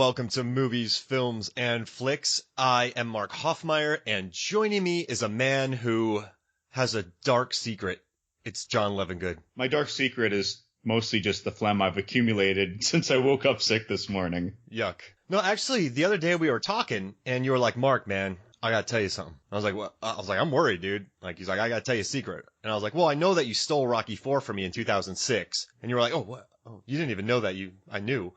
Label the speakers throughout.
Speaker 1: welcome to Movies, Films, and Flicks. I am Mark Hoffmeyer, and joining me is a man who has a dark secret. It's John Levingood.
Speaker 2: My dark secret is mostly just the phlegm I've accumulated since I woke up sick this morning.
Speaker 1: Yuck. No, actually, the other day we were talking, and you were like, Mark, man, I gotta tell you something. I was like, what? I was like, I'm worried, dude. Like, he's like, I gotta tell you a secret. And I was like, well, I know that you stole Rocky IV from me in 2006. And you were like, oh, what? Oh, you didn't even know that I knew.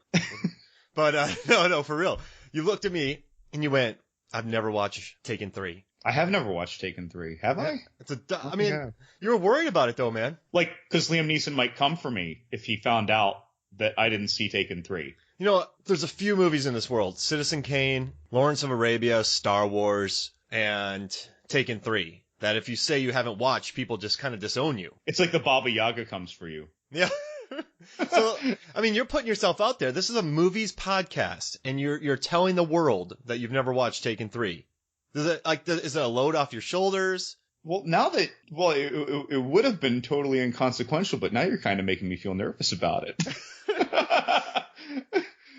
Speaker 1: But, no, for real. You looked at me and you went, I've never watched Taken 3.
Speaker 2: I have never watched Taken 3. Have I?
Speaker 1: I mean, you were worried about it though, man.
Speaker 2: Like, because Liam Neeson might come for me if he found out that I didn't see Taken 3.
Speaker 1: You know, there's a few movies in this world. Citizen Kane, Lawrence of Arabia, Star Wars, and Taken 3. That if you say you haven't watched, people just kind of disown you.
Speaker 2: It's like the Baba Yaga comes for you.
Speaker 1: Yeah. So, I mean, you're putting yourself out there. This is a movies podcast, and you're telling the world that you've never watched Taken 3. Is it a load off your shoulders?
Speaker 2: Well, it would have been totally inconsequential, but now you're kind of making me feel nervous about it.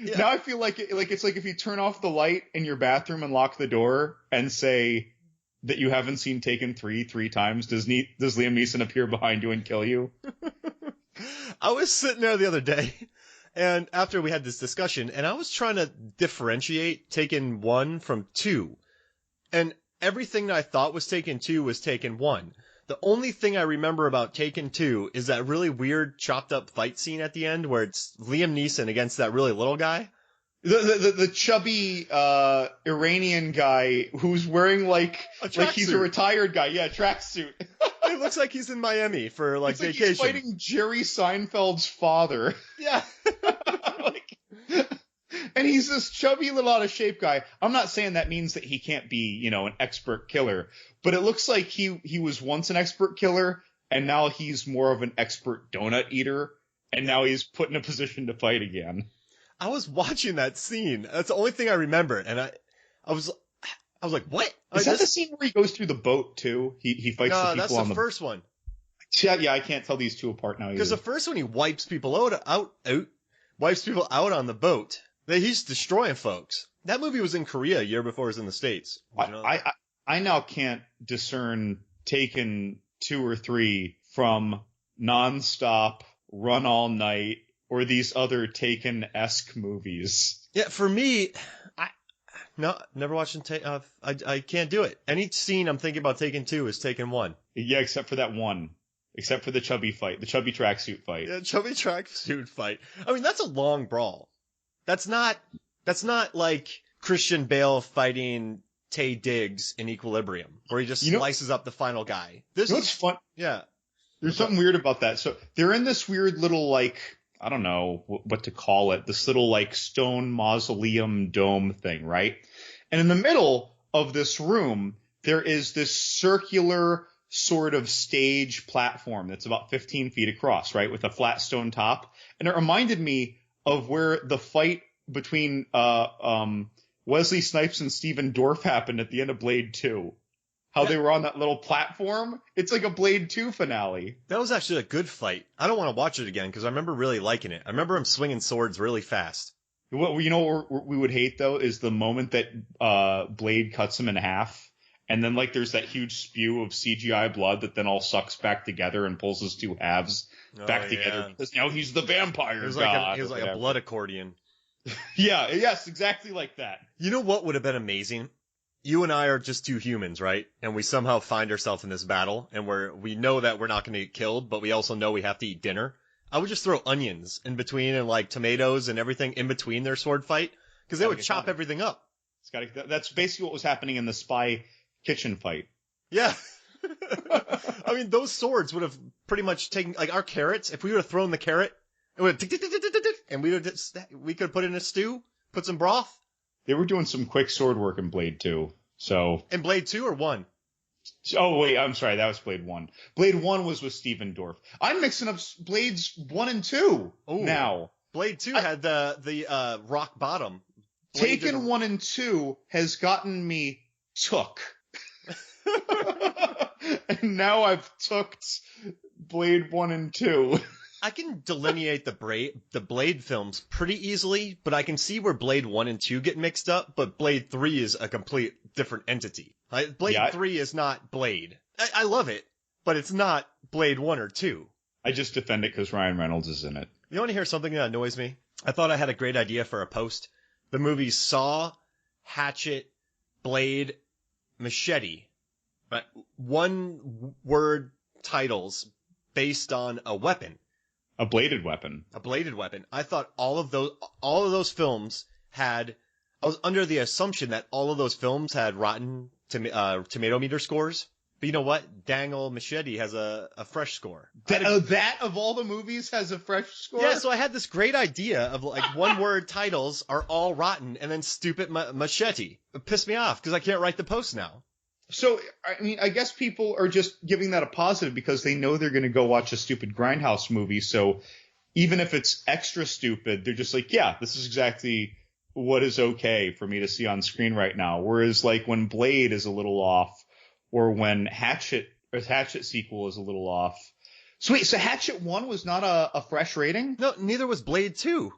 Speaker 2: Yeah. Now I feel like it's like if you turn off the light in your bathroom and lock the door and say that you haven't seen Taken 3 times, does Liam Neeson appear behind you and kill you?
Speaker 1: I was sitting there the other day, and after we had this discussion, and I was trying to differentiate Taken 1 from 2. And everything that I thought was Taken 2 was Taken 1. The only thing I remember about Taken 2 is that really weird chopped up fight scene at the end where it's Liam Neeson against that really little guy.
Speaker 2: The chubby Iranian guy who's wearing like he's a retired guy. Yeah, tracksuit.
Speaker 1: It looks like he's in Miami for like vacation.
Speaker 2: He's fighting Jerry Seinfeld's father.
Speaker 1: Yeah.
Speaker 2: And he's this chubby little out of shape guy. I'm not saying that means that he can't be, an expert killer, but it looks like he was once an expert killer and now he's more of an expert donut eater and now he's put in a position to fight again.
Speaker 1: I was watching that scene. That's the only thing I remember, and I was like, what?
Speaker 2: Is that the scene where he goes through the boat too? He fights the people on the...
Speaker 1: No, that's the first one.
Speaker 2: Yeah, I can't tell these two apart now.
Speaker 1: Because the first one, he wipes people wipes people out on the boat. He's destroying folks. That movie was in Korea a year before it was in the States.
Speaker 2: I now can't discern Taken 2 or 3 from Nonstop, Run All Night, or these other Taken-esque movies.
Speaker 1: Yeah, for me, never watching I can't do it. Any scene I'm thinking about Taken 2 is Taken 1.
Speaker 2: Yeah, except for that one. Except for the chubby fight, the chubby tracksuit fight.
Speaker 1: Yeah, chubby tracksuit fight. I mean, that's a long brawl. That's not like Christian Bale fighting Taye Diggs in Equilibrium, where he just slices up the final guy.
Speaker 2: It's fun.
Speaker 1: Yeah.
Speaker 2: There's something weird about that. So they're in this weird little, like, I don't know what to call it, this little, like, stone mausoleum dome thing, right? And in the middle of this room, there is this circular sort of stage platform that's about 15 feet across, right, with a flat stone top. And it reminded me of where the fight between Wesley Snipes and Stephen Dorff happened at the end of Blade 2. How they were on that little platform. It's like a Blade 2 finale.
Speaker 1: That was actually a good fight. I don't want to watch it again because I remember really liking it. I remember him swinging swords really fast.
Speaker 2: What we would hate, though, is the moment that Blade cuts him in half. And then, like, there's that huge spew of CGI blood that then all sucks back together and pulls his two halves back together. Because now he's the vampire god.
Speaker 1: He was like a blood accordion.
Speaker 2: Yes, exactly like that.
Speaker 1: You know what would have been amazing? You and I are just two humans, right? And we somehow find ourselves in this battle, and we know that we're not going to get killed, but we also know we have to eat dinner. I would just throw onions in between and, like, tomatoes and everything in between their sword fight, because they would chop everything up.
Speaker 2: That's basically what was happening in the spy kitchen fight.
Speaker 1: Yeah. I mean, those swords would have pretty much taken, like, our carrots, if we would have thrown the carrot, it would have and we could put it in a stew, put some broth.
Speaker 2: They were doing some quick sword work in Blade 2, so...
Speaker 1: In Blade 2 or 1?
Speaker 2: Oh, wait, I'm sorry, that was Blade 1. Blade 1 was with Stephen Dorff. I'm mixing up Blades 1 and 2 now.
Speaker 1: Blade 2 had the rock bottom.
Speaker 2: Taken 1 and 2 has gotten me took. And now I've tooked Blade 1 and 2.
Speaker 1: I can delineate the Blade films pretty easily, but I can see where Blade 1 and 2 get mixed up, but Blade 3 is a complete different entity. Blade 3 is not Blade. I love it, but it's not Blade 1 or 2.
Speaker 2: I just defend it because Ryan Reynolds is in it.
Speaker 1: You want to hear something that annoys me? I thought I had a great idea for a post. The movies Saw, Hatchet, Blade, Machete. One word titles based on a weapon.
Speaker 2: A bladed weapon.
Speaker 1: A bladed weapon. I thought all of those films had. I was under the assumption that all of those films had rotten tomato meter scores. But you know what? Dangle Machete has a fresh score.
Speaker 2: That of all the movies has a fresh score?
Speaker 1: Yeah, so I had this great idea of like one word titles are all rotten and then stupid machete. It pissed me off because I can't write the post now.
Speaker 2: So, I mean, I guess people are just giving that a positive because they know they're going to go watch a stupid Grindhouse movie. So even if it's extra stupid, they're just like, yeah, this is exactly what is okay for me to see on screen right now. Whereas like when Blade is a little off or when Hatchet sequel is a little off. So wait, so Hatchet 1 was not a fresh rating?
Speaker 1: No, neither was Blade 2.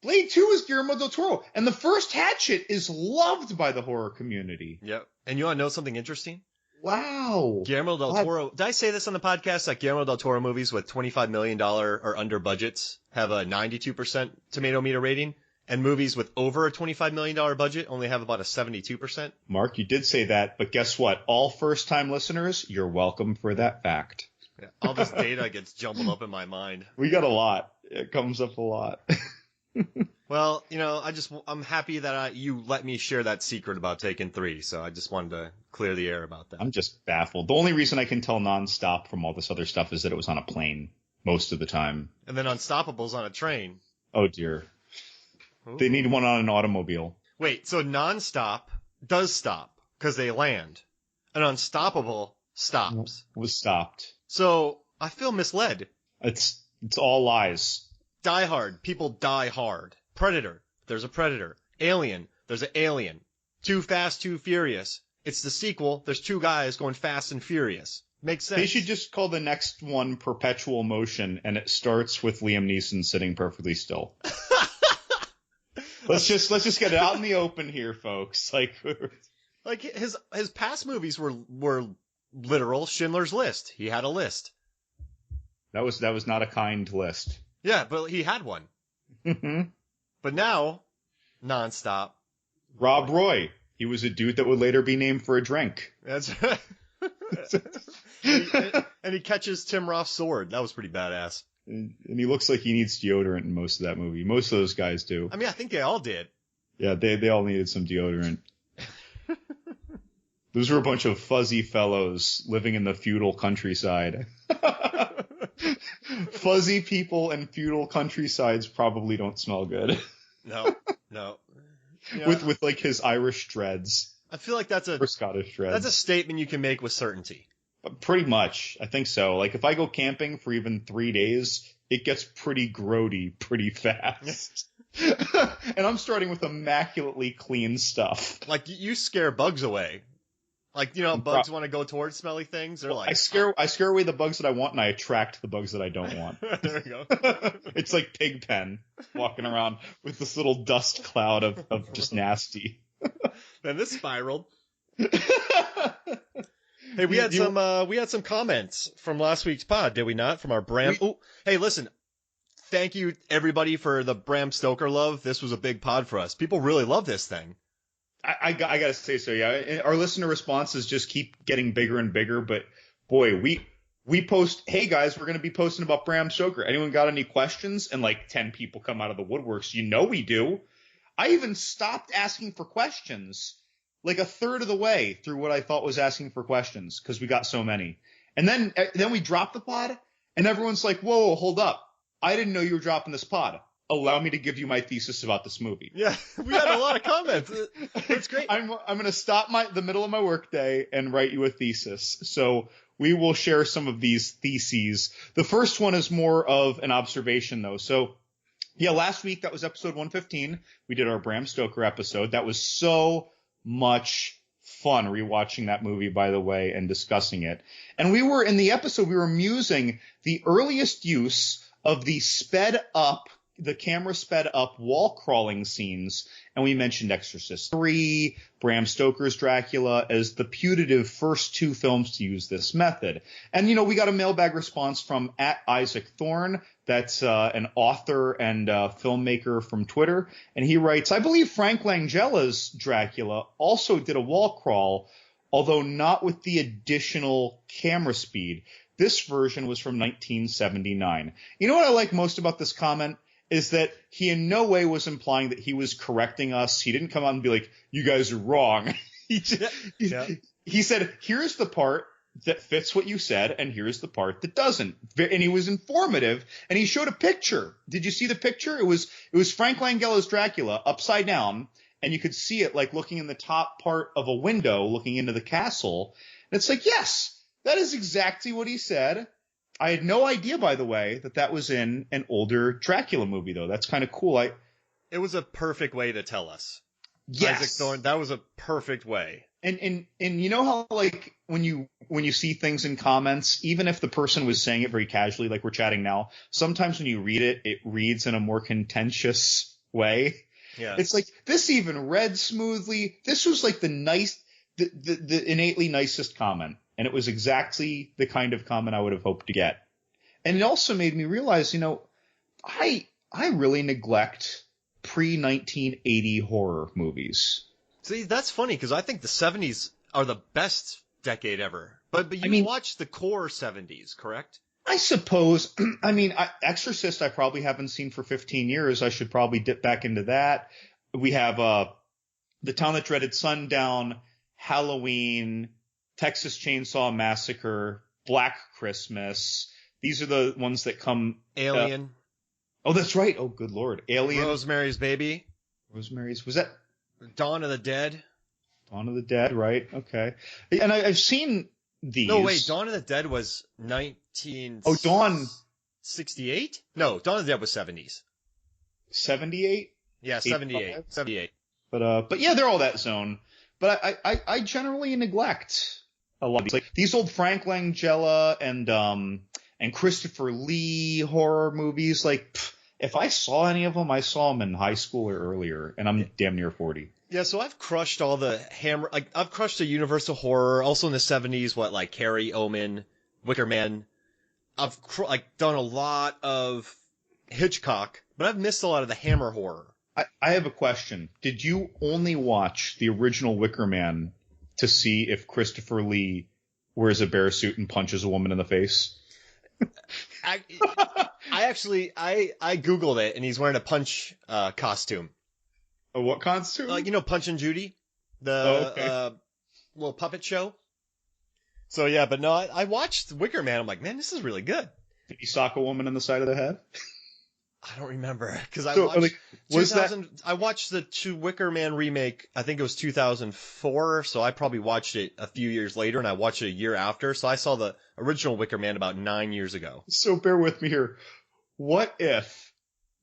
Speaker 2: Blade 2 is Guillermo del Toro, and the first Hatchet is loved by the horror community.
Speaker 1: Yep. And you want to know something interesting?
Speaker 2: Wow.
Speaker 1: Guillermo del Toro. Did I say this on the podcast? That Guillermo del Toro movies with $25 million or under budgets have a 92% tomato meter rating, and movies with over a $25 million budget only have about a 72%.
Speaker 2: Mark, you did say that, but guess what? All first-time listeners, you're welcome for that fact.
Speaker 1: Yeah, all this data gets jumbled up in my mind.
Speaker 2: We got a lot. It comes up a lot.
Speaker 1: Well, you know, I'm happy that you let me share that secret about Taken 3, so I just wanted to clear the air about that.
Speaker 2: I'm just baffled. The only reason I can tell nonstop from all this other stuff is that it was on a plane most of the time.
Speaker 1: And then Unstoppable's on a train.
Speaker 2: Oh, dear.
Speaker 1: Ooh.
Speaker 2: They need one on an automobile.
Speaker 1: Wait, so nonstop does stop because they land. And Unstoppable stops.
Speaker 2: Was stopped.
Speaker 1: So I feel misled.
Speaker 2: It's all lies.
Speaker 1: Die Hard, people die hard. Predator, there's a Predator. Alien, there's an Alien. Too Fast, Too Furious. It's the sequel. There's two guys going fast and furious. Makes sense.
Speaker 2: They should just call the next one Perpetual Motion, and it starts with Liam Neeson sitting perfectly still. Let's just get it out in the open here, folks. Like
Speaker 1: his past movies were literal Schindler's List. He had a list.
Speaker 2: That was not a kind list.
Speaker 1: Yeah, but he had one.
Speaker 2: Mm-hmm.
Speaker 1: But now, nonstop.
Speaker 2: Rob Roy. He was a dude that would later be named for a drink.
Speaker 1: That's right. and he catches Tim Roth's sword. That was pretty badass.
Speaker 2: And he looks like he needs deodorant in most of that movie. Most of those guys do.
Speaker 1: I mean, I think they all did.
Speaker 2: Yeah, they all needed some deodorant. Those were a bunch of fuzzy fellows living in the feudal countryside. Fuzzy people and feudal countrysides probably don't smell good.
Speaker 1: No. You know,
Speaker 2: with like his Irish dreads.
Speaker 1: I feel like that's
Speaker 2: or Scottish dreads.
Speaker 1: That's a statement you can make with certainty.
Speaker 2: Pretty much. I think so. Like if I go camping for even 3 days, it gets pretty grody pretty fast. And I'm starting with immaculately clean stuff.
Speaker 1: Like you scare bugs away. Like, you know, bugs want to go towards smelly things. They're like,
Speaker 2: I scare away the bugs that I want, and I attract the bugs that I don't want.
Speaker 1: There we go.
Speaker 2: It's like Pigpen walking around with this little dust cloud of just nasty.
Speaker 1: Then this spiraled. Hey, we had some comments from last week's pod, did we not? From our Bram. Hey, listen. Thank you everybody for the Bram Stoker love. This was a big pod for us. People really love this thing.
Speaker 2: I gotta say so, yeah. Our listener responses just keep getting bigger and bigger, but boy, we post, hey guys, we're gonna be posting about Bram Stoker. Anyone got any questions? And like 10 people come out of the woodworks. You know we do. I even stopped asking for questions like a third of the way through what I thought was asking for questions because we got so many. And then we dropped the pod, and everyone's like, whoa, hold up. I didn't know you were dropping this pod. Allow me to give you my thesis about this movie.
Speaker 1: Yeah, we had a lot of comments. It's great.
Speaker 2: I'm going to stop the middle of my workday and write you a thesis. So we will share some of these theses. The first one is more of an observation, though. So, yeah, last week, that was episode 115. We did our Bram Stoker episode. That was so much fun rewatching that movie, by the way, and discussing it. And we were, in the episode, we were musing the earliest use of the camera sped up wall crawling scenes. And we mentioned Exorcist 3, Bram Stoker's Dracula as the putative first two films to use this method. And, we got a mailbag response from @IsaacThorne. That's an author and filmmaker from Twitter. And he writes, I believe Frank Langella's Dracula also did a wall crawl, although not with the additional camera speed. This version was from 1979. You know what I like most about this comment? Is that he in no way was implying that he was correcting us. He didn't come out and be like, you guys are wrong. He said, here's the part that fits what you said, and here's the part that doesn't. And he was informative, and he showed a picture. Did you see the picture? It was Frank Langella's Dracula upside down, and you could see it like looking in the top part of a window looking into the castle. And it's like, yes, that is exactly what he said. I had no idea, by the way, that was in an older Dracula movie, though. That's kind of cool.
Speaker 1: It was a perfect way to tell us.
Speaker 2: Yes.
Speaker 1: Isaac Thorne, that was a perfect way.
Speaker 2: And you know how, like, when you see things in comments, even if the person was saying it very casually, like we're chatting now, sometimes when you read it, it reads in a more contentious way.
Speaker 1: Yeah.
Speaker 2: It's like, this even read smoothly. This was like the innately nicest comment. And it was exactly the kind of comment I would have hoped to get. And it also made me realize, I really neglect pre-1980 horror movies.
Speaker 1: See, that's funny because I think the 70s are the best decade ever. But you watched the core 70s, correct?
Speaker 2: I suppose. Exorcist I probably haven't seen for 15 years. I should probably dip back into that. We have The Town That Dreaded Sundown, Halloween, Texas Chainsaw Massacre, Black Christmas. These are the ones that come.
Speaker 1: Alien.
Speaker 2: Oh, that's right. Oh, good Lord. Alien.
Speaker 1: Rosemary's Baby.
Speaker 2: Was that?
Speaker 1: Dawn of the Dead.
Speaker 2: Dawn of the Dead, right. Okay. And I've seen these.
Speaker 1: No, wait. Dawn of the Dead was 19...
Speaker 2: Oh, Dawn.
Speaker 1: 68? No, Dawn of the Dead was 70s.
Speaker 2: 78?
Speaker 1: Yeah, 78. 78.
Speaker 2: But yeah, they're all that zone. But I generally neglect a lot of these. Like these old Frank Langella and Christopher Lee horror movies. Like, if I saw any of them, I saw them in high school or earlier, and I'm damn near 40.
Speaker 1: Yeah, so I've crushed all the I've crushed the Universal horror, also in the 70s, like Carrie, Omen, Wicker Man. I've done a lot of Hitchcock, but I've missed a lot of the Hammer horror.
Speaker 2: I have a question. Did you only watch the original Wicker Man to see if Christopher Lee wears a bear suit and punches a woman in the face?
Speaker 1: I Googled it, and he's wearing a Punch costume.
Speaker 2: A what costume?
Speaker 1: Punch and Judy, the little puppet show. So yeah, but no, I watched Wicker Man. I'm like, man, this is really good.
Speaker 2: Did he sock a woman in the side of the head?
Speaker 1: I don't remember because I watched the Wicker Man remake. I think it was 2004, so I probably watched it a few years later, and I watched it a year after. So I saw the original Wicker Man about 9 years ago.
Speaker 2: So bear with me here. What if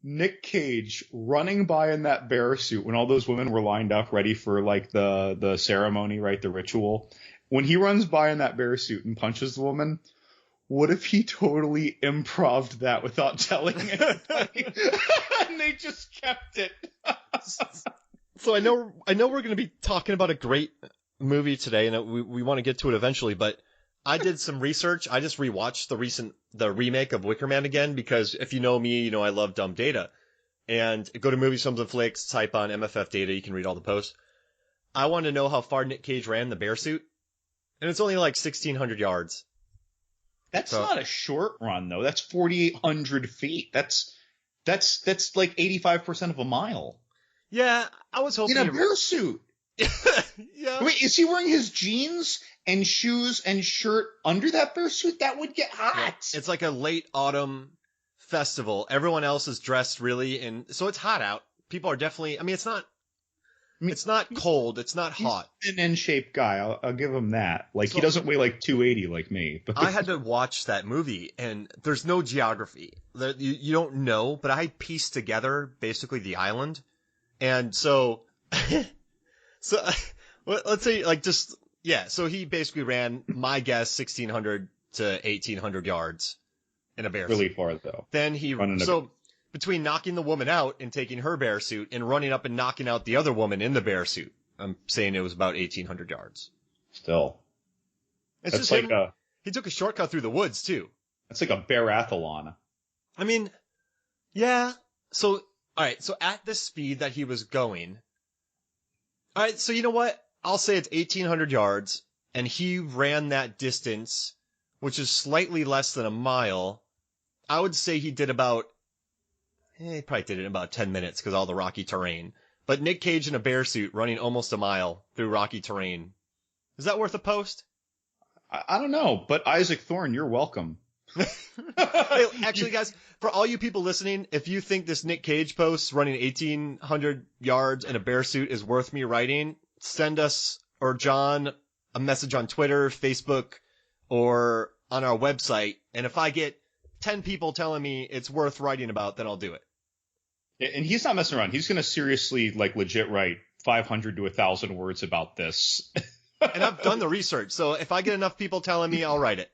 Speaker 2: Nick Cage running by in that bear suit when all those women were lined up ready for like the ceremony, right, the ritual? When he runs by in that bear suit and punches the woman, what if he totally improv'd that without telling anybody? And they just kept it.
Speaker 1: So I know we're going to be talking about a great movie today, and we want to get to it eventually, but I did some research. I just rewatched the remake of Wicker Man again, because if you know me, you know I love dumb data. And go to Movies, Films, and Flicks, type on MFF data, you can read all the posts. I want to know how far Nick Cage ran the bear suit, and it's only like 1,600 yards.
Speaker 2: That's not a short run, though. That's 4,800 feet. That's like 85% of a mile.
Speaker 1: Yeah, I was hoping
Speaker 2: in a bear suit.
Speaker 1: Yeah.
Speaker 2: Wait, is he wearing his jeans and shoes and shirt under that bear suit? That would get hot.
Speaker 1: Yeah. It's like a late autumn festival. Everyone else is dressed really, and so it's hot out. People are definitely. It's not cold. It's not hot.
Speaker 2: He's an N-shaped guy. I'll give him that. Like, he doesn't weigh like 280 like me. But
Speaker 1: I had to watch that movie, and there's no geography. You don't know, but I pieced together basically the island. And so let's say like just yeah. So he basically ran, my guess, 1,600 to 1,800 yards in a bear
Speaker 2: Really
Speaker 1: suit.
Speaker 2: far though.
Speaker 1: Then so between knocking the woman out and taking her bear suit and running up and knocking out the other woman in the bear suit, I'm saying it was about 1,800 yards.
Speaker 2: Still,
Speaker 1: It's
Speaker 2: that's
Speaker 1: just
Speaker 2: like
Speaker 1: him. He took a shortcut through the woods too.
Speaker 2: that's like a bear-athlon.
Speaker 1: I mean, yeah. So, all right. So at the speed that he was going, all right. So you know what? I'll say it's 1,800 yards, and he ran that distance, which is slightly less than a mile. I would say he did about, he probably did it in about 10 minutes because all the rocky terrain. But Nick Cage in a bear suit running almost a mile through rocky terrain. Is that worth a post?
Speaker 2: I don't know, but Isaac Thorne, you're welcome.
Speaker 1: Hey, actually, guys, for all you people listening, if you think this Nick Cage post running 1,800 yards in a bear suit is worth me writing, send us or John a message on Twitter, Facebook, or on our website. And if I get 10 people telling me it's worth writing about, then I'll do it.
Speaker 2: And he's not messing around. He's going to seriously, like, legit write 500 to 1,000 words about this.
Speaker 1: And I've done the research, so if I get enough people telling me, I'll write it.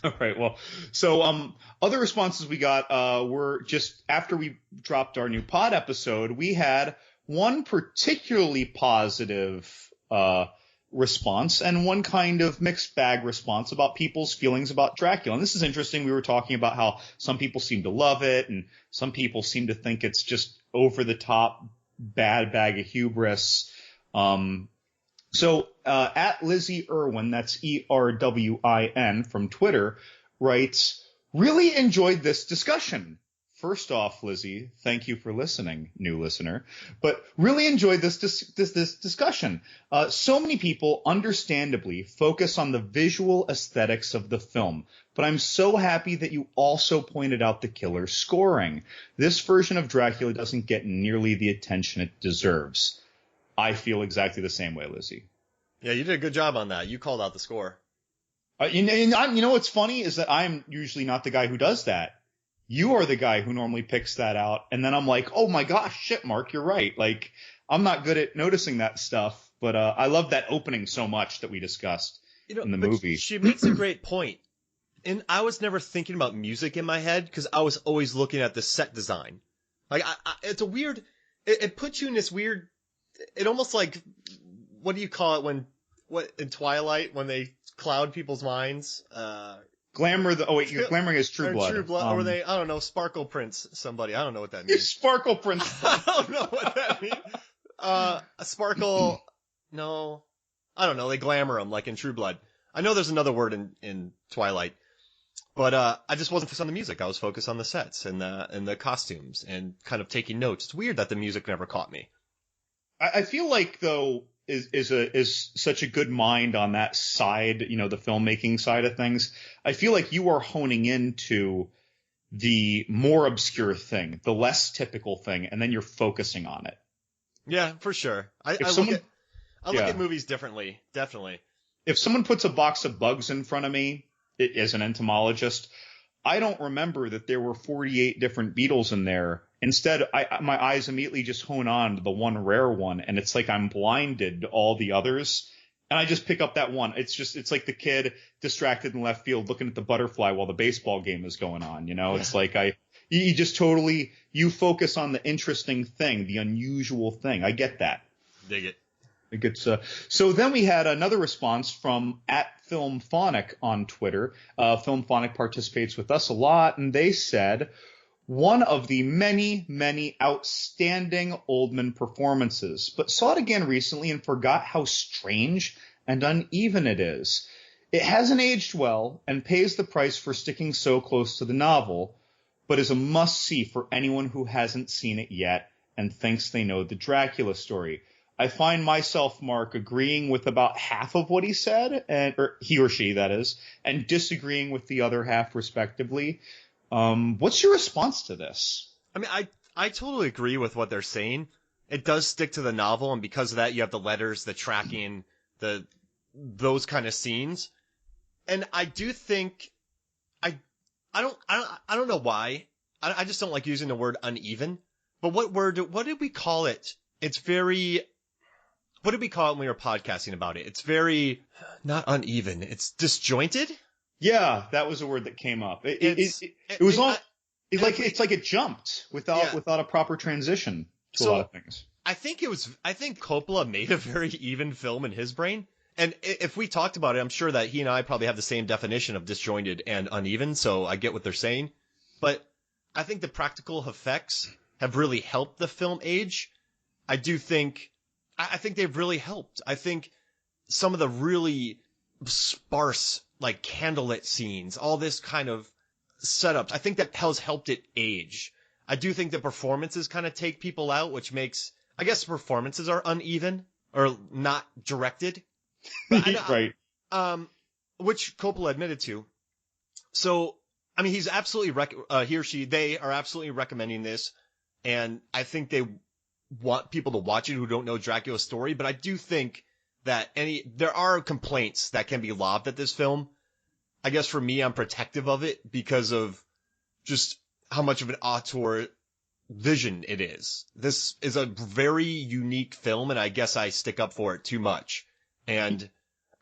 Speaker 2: All right. Well, so other responses we got were just after we dropped our new pod episode, we had one particularly positive response and one kind of mixed bag response about people's feelings about Dracula. And this is interesting. We were talking about how some people seem to love it and some people seem to think it's just over the top bad bag of hubris. So at Lizzie Irwin, that's ERWIN from Twitter, writes, really enjoyed this discussion. First off, Lizzie, thank you for listening, new listener, but really enjoyed this discussion. So many people understandably focus on the visual aesthetics of the film, but I'm so happy that you also pointed out the killer scoring. This version of Dracula doesn't get nearly the attention it deserves. I feel exactly the same way, Lizzie.
Speaker 1: Yeah, you did a good job on that. You called out the score.
Speaker 2: You know what's funny is that I'm usually not the guy who does that. You are the guy who normally picks that out, and then I'm like, oh my gosh, shit, Mark, you're right. Like, I'm not good at noticing that stuff, but I love that opening so much that we discussed in the movie.
Speaker 1: She makes a great point. And I was never thinking about music in my head because I was always looking at the set design. Like, it's a weird, it puts you in this weird, it almost like, what do you call it in Twilight when they cloud people's minds?
Speaker 2: Glamour glamoring is True Blood.
Speaker 1: True Blood, or they, I don't know, Sparkle Prince somebody. I don't know what that means.
Speaker 2: Sparkle Prince.
Speaker 1: I don't know what that means. A sparkle, no, I don't know. They glamour them like in True Blood. I know there's another word in Twilight, but I just wasn't focused on the music. I was focused on the sets and the costumes and kind of taking notes. It's weird that the music never caught me.
Speaker 2: I feel like though is such a good mind on that side, you know, the filmmaking side of things. I feel like you are honing into the more obscure thing, the less typical thing, and then you're focusing on it.
Speaker 1: Yeah, for sure. I look at movies differently, definitely.
Speaker 2: If someone puts a box of bugs in front of me as an entomologist, I don't remember that there were 48 different beetles in there. Instead, my eyes immediately just hone on to the one rare one, and it's like I'm blinded to all the others, and I just pick up that one. It's like the kid distracted in left field looking at the butterfly while the baseball game is going on, you know? It's like you just totally, you focus on the interesting thing, the unusual thing. I get that.
Speaker 1: Dig it.
Speaker 2: So then we had another response from @FilmPhonic on Twitter. FilmPhonic participates with us a lot, and they said, one of the many, many outstanding Oldman performances, but saw it again recently and forgot how strange and uneven it is. It hasn't aged well and pays the price for sticking so close to the novel, but is a must-see for anyone who hasn't seen it yet and thinks they know the Dracula story. I find myself, Mark, agreeing with about half of what he said, or he or she, that is, and disagreeing with the other half, respectively. What's your response to this?
Speaker 1: I mean, I totally agree with what they're saying. It does stick to the novel, and because of that, you have the letters, the tracking, those kind of scenes. And I do think, I don't know why. I just don't like using the word uneven. But what did we call it? It's very what did we call it when we were podcasting about it? It's very, not uneven. It's disjointed.
Speaker 2: Yeah, that was a word that came up.
Speaker 1: It's,
Speaker 2: It was
Speaker 1: and
Speaker 2: all,
Speaker 1: I-
Speaker 2: it's like it jumped
Speaker 1: Yeah.
Speaker 2: without a proper transition to a
Speaker 1: So-
Speaker 2: lot of things.
Speaker 1: I think Coppola made a very even film in his brain. And if we talked about it, I'm sure that he and I probably have the same definition of disjointed and uneven, so I get what they're saying. But I think the practical effects have really helped the film age. I think they've really helped. I think some of the really sparse, like, candlelit scenes, all this kind of setups, I think that has helped it age. I do think the performances kind of take people out, which makes, I guess performances are uneven or not directed.
Speaker 2: Right.
Speaker 1: Which Coppola admitted to. So, I mean, he's absolutely, he or she, they are absolutely recommending this. And I think they want people to watch it who don't know Dracula's story. But I do think that there are complaints that can be lobbed at this film. I guess for me, I'm protective of it because of just how much of an auteur vision it is. This is a very unique film, and I guess I stick up for it too much. And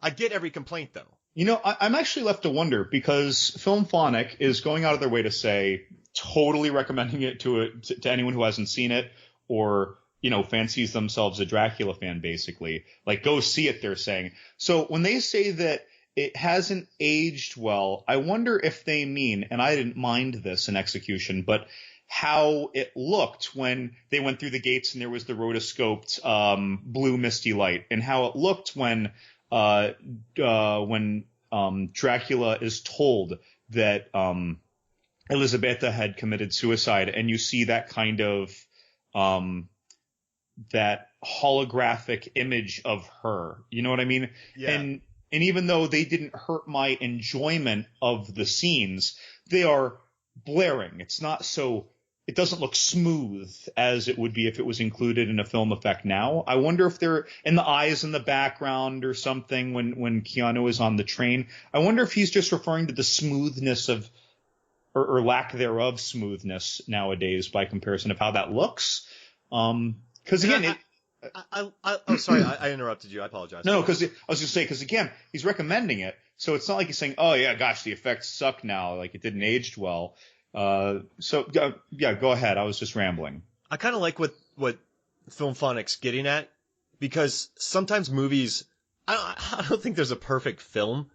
Speaker 1: I get every complaint, though.
Speaker 2: You know, I'm actually left to wonder because Filmphonic is going out of their way to say totally recommending it to anyone who hasn't seen it or, you know, fancies themselves a Dracula fan, basically. Like, go see it, they're saying. So when they say that it hasn't aged well, I wonder if they mean, and I didn't mind this in execution, but how it looked when they went through the gates and there was the rotoscoped blue misty light, and how it looked when Dracula is told that Elisabetta had committed suicide, and you see that kind of that holographic image of her. You know what I mean?
Speaker 1: Yeah.
Speaker 2: And even though they didn't hurt my enjoyment of the scenes, they are blaring. It's not so. It doesn't look smooth as it would be if it was included in a film effect now. I wonder if they're in the eyes in the background or something when Keanu is on the train. I wonder if he's just referring to the smoothness of or lack thereof smoothness nowadays by comparison of how that looks. Because again,
Speaker 1: sorry, I interrupted you. I apologize.
Speaker 2: No, because I was just saying, because again, he's recommending it, so it's not like he's saying, "Oh yeah, gosh, the effects suck now, like it didn't age well." So yeah, go ahead. I was just rambling.
Speaker 1: I kind of like what Filmphonic's getting at, because sometimes movies, I don't think there's a perfect film,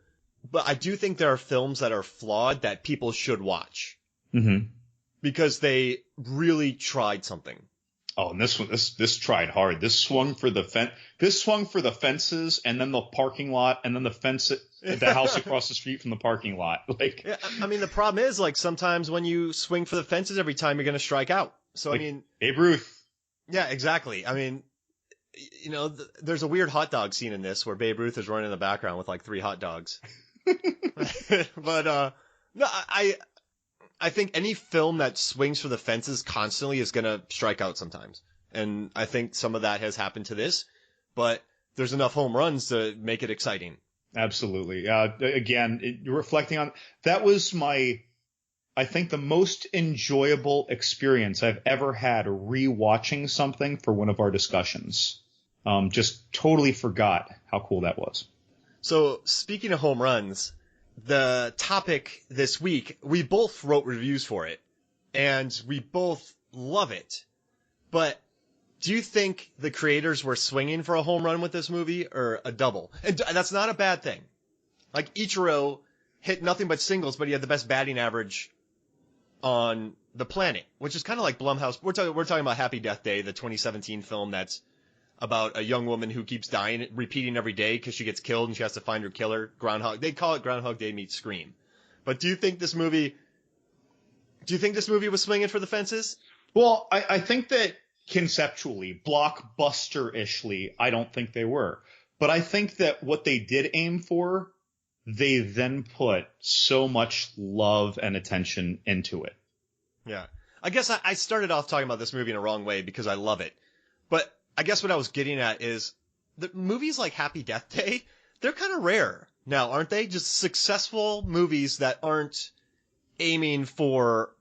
Speaker 1: but I do think there are films that are flawed that people should watch.
Speaker 2: Mm-hmm.
Speaker 1: Because they really tried something.
Speaker 2: Oh, and this tried hard. This swung for the fences, and then the parking lot, and then the fence at the house across the street from the parking lot. Like,
Speaker 1: yeah, I mean, the problem is, like, sometimes when you swing for the fences every time, you're going to strike out. So,
Speaker 2: like,
Speaker 1: I mean,
Speaker 2: Babe Ruth.
Speaker 1: Yeah, exactly. I mean, you know, there's a weird hot dog scene in this where Babe Ruth is running in the background with like 3 hot dogs. But no, I think any film that swings for the fences constantly is going to strike out sometimes. And I think some of that has happened to this, but there's enough home runs to make it exciting.
Speaker 2: Absolutely. Again, reflecting on that was I think the most enjoyable experience I've ever had rewatching something for one of our discussions. Just totally forgot how cool that was.
Speaker 1: So speaking of home runs, the topic this week, we both wrote reviews for it, and we both love it. But do you think the creators were swinging for a home run with this movie or a double? And that's not a bad thing. Like, Ichiro hit nothing but singles, but he had the best batting average on the planet, which is kind of like Blumhouse. We're talking about Happy Death Day, the 2017 film that's about a young woman who keeps dying, repeating every day because she gets killed and she has to find her killer. They call it Groundhog Day meets Scream. But do you think this movie was swinging for the fences?
Speaker 2: Well, I think that conceptually, blockbuster-ishly, I don't think they were. But I think that what they did aim for, they then put so much love and attention into it.
Speaker 1: Yeah. I guess I started off talking about this movie in a wrong way because I love it. But I guess what I was getting at is that movies like Happy Death Day, they're kind of rare now, aren't they? Just successful movies that aren't aiming for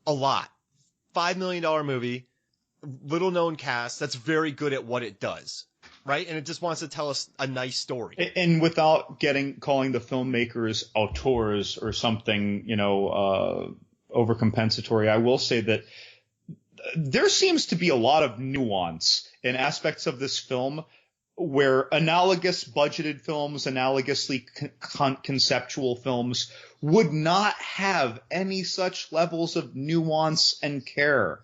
Speaker 1: a lot. $5 million movie, little known cast, that's very good at what it does. right? And it just wants to tell us a nice story.
Speaker 2: And without calling the filmmakers auteurs or something, overcompensatory, I will say that there seems to be a lot of nuance in aspects of this film where analogous budgeted films, analogously conceptual films would not have any such levels of nuance and care.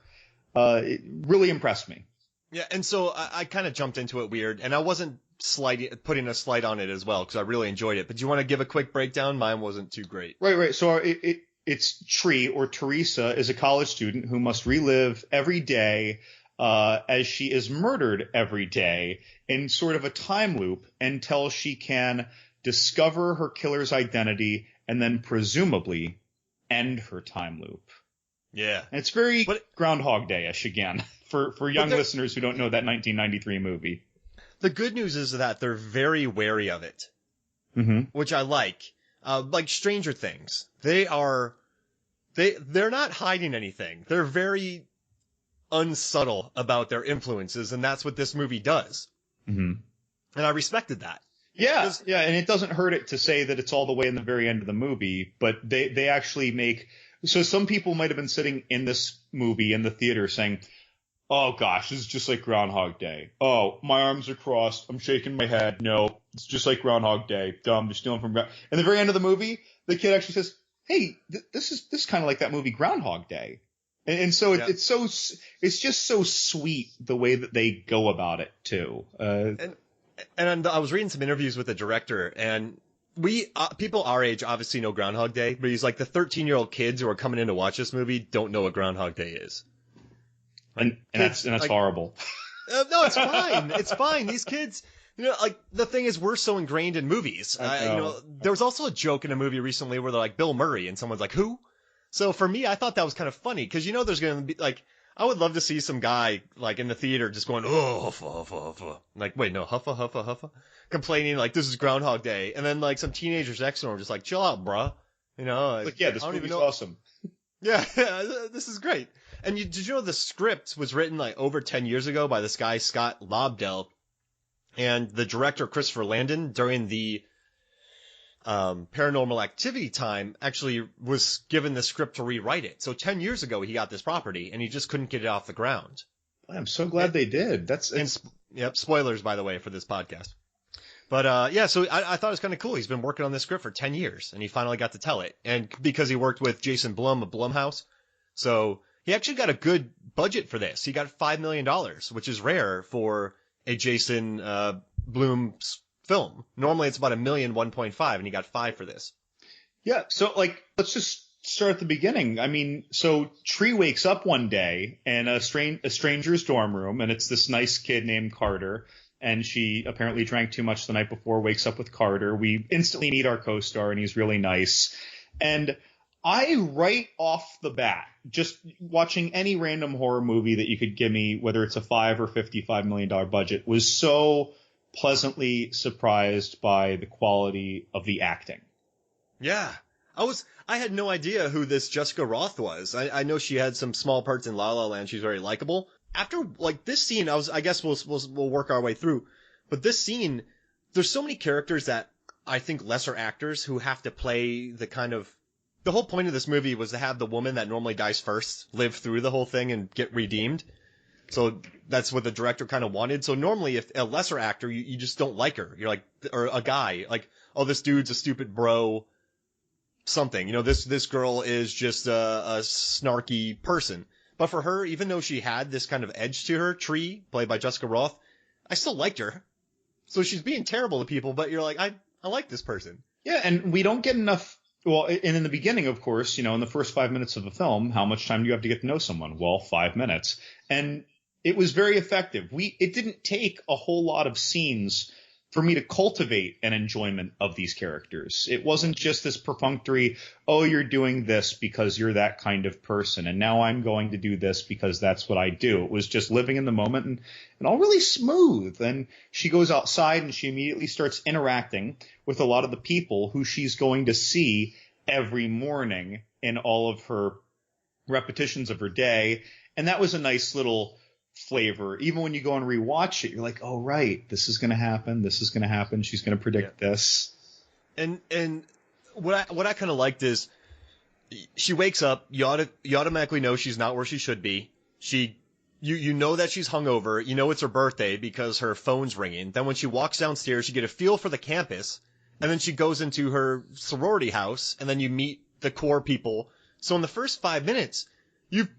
Speaker 2: It really impressed me.
Speaker 1: Yeah, and so I kind of jumped into it weird, and I wasn't putting a slight on it as well because I really enjoyed it. But do you want to give a quick breakdown? Mine wasn't too great.
Speaker 2: Right. So it's Tree, or Teresa, is a college student who must relive every day as she is murdered every day in sort of a time loop until she can discover her killer's identity and then presumably end her time loop.
Speaker 1: Yeah.
Speaker 2: And it's very Groundhog Day-ish again for young listeners who don't know that 1993 movie.
Speaker 1: The good news is that they're very wary of it, which I like. Like Stranger Things, they're not hiding anything. They're very unsubtle about their influences, and that's what this movie does. And I respected that.
Speaker 2: Yeah, and it doesn't hurt it to say that it's all the way in the very end of the movie, but they actually make... So some people might have been sitting in this movie in the theater saying, oh gosh, this is just like Groundhog Day. Oh, my arms are crossed. I'm shaking my head. No, it's just like Groundhog Day. Dumb, they're stealing from... In the very end of the movie, the kid actually says, hey, this is kind of like that movie Groundhog Day. And so it's just so sweet the way that they go about it too.
Speaker 1: And I was reading some interviews with the director, and people our age obviously know Groundhog Day, but he's like the 13-year-old kids who are coming in to watch this movie don't know what Groundhog Day is.
Speaker 2: And that's like, horrible.
Speaker 1: No, it's fine. It's fine. These kids, like the thing is, we're so ingrained in movies. There was also a joke in a movie recently where they're like Bill Murray, and someone's like, who? So for me, I thought that was kind of funny because there's going to be like, I would love to see some guy like in the theater just going, oh, huffa, huffa, huffa. Like, wait, no, huffa, huffa, huffa, complaining like this is Groundhog Day, and then like some teenagers next to him just like, chill out, bruh.
Speaker 2: Like, yeah, this movie's awesome.
Speaker 1: Yeah, this is great. And did you know the script was written like over 10 years ago by this guy Scott Lobdell, and the director Christopher Landon during the Paranormal Activity time actually was given the script to rewrite it. So 10 years ago he got this property and he just couldn't get it off the ground.
Speaker 2: I'm so glad they did.
Speaker 1: Yep, spoilers by the way for this podcast. But so I thought it was kind of cool. He's been working on this script for 10 years and he finally got to tell it. And because he worked with Jason Blum of Blumhouse, so he actually got a good budget for this. He got $5 million, which is rare for a Jason Blum film. Normally it's about $1 million, 1.5, and he got 5 for this.
Speaker 2: Yeah, so like let's just start at the beginning. I mean, so Tree wakes up one day in a stranger's dorm room, and it's this nice kid named Carter, and she apparently drank too much the night before, wakes up with Carter. We instantly meet our co-star, and he's really nice. And I, right off the bat, just watching any random horror movie that you could give me, whether it's a $5 or $55 million budget, was so pleasantly surprised by the quality of the acting.
Speaker 1: Yeah. I had no idea who this Jessica Roth was. I know she had some small parts in La La Land. She's very likable. After like this scene, I guess we'll work our way through. But this scene, there's so many characters that I think lesser actors who have to play the whole point of this movie was to have the woman that normally dies first live through the whole thing and get redeemed. So that's what the director kind of wanted. So normally if a lesser actor, you just don't like her. You're like, or a guy, like, oh, this dude's a stupid bro, something. This girl is just a snarky person. But for her, even though she had this kind of edge to her, Tree, played by Jessica Roth, I still liked her. So she's being terrible to people, but you're like, I like this person.
Speaker 2: Yeah, and we don't get enough. Well, and in the beginning, of course, in the first 5 minutes of a film, how much time do you have to get to know someone? Well, 5 minutes. And it was very effective. It didn't take a whole lot of scenes for me to cultivate an enjoyment of these characters. It wasn't just this perfunctory, oh, you're doing this because you're that kind of person, and now I'm going to do this because that's what I do. It was just living in the moment and all really smooth. And she goes outside and she immediately starts interacting with a lot of the people who she's going to see every morning in all of her repetitions of her day. And that was a nice little flavor. Even when you go and rewatch it, you're like, oh, right, this is going to happen. This is going to happen. She's going to predict this.
Speaker 1: And what I kind of liked is she wakes up. You automatically know she's not where she should be. You know that she's hungover. You know it's her birthday because her phone's ringing. Then when she walks downstairs, you get a feel for the campus, and then she goes into her sorority house, and then you meet the core people. So in the first 5 minutes, you've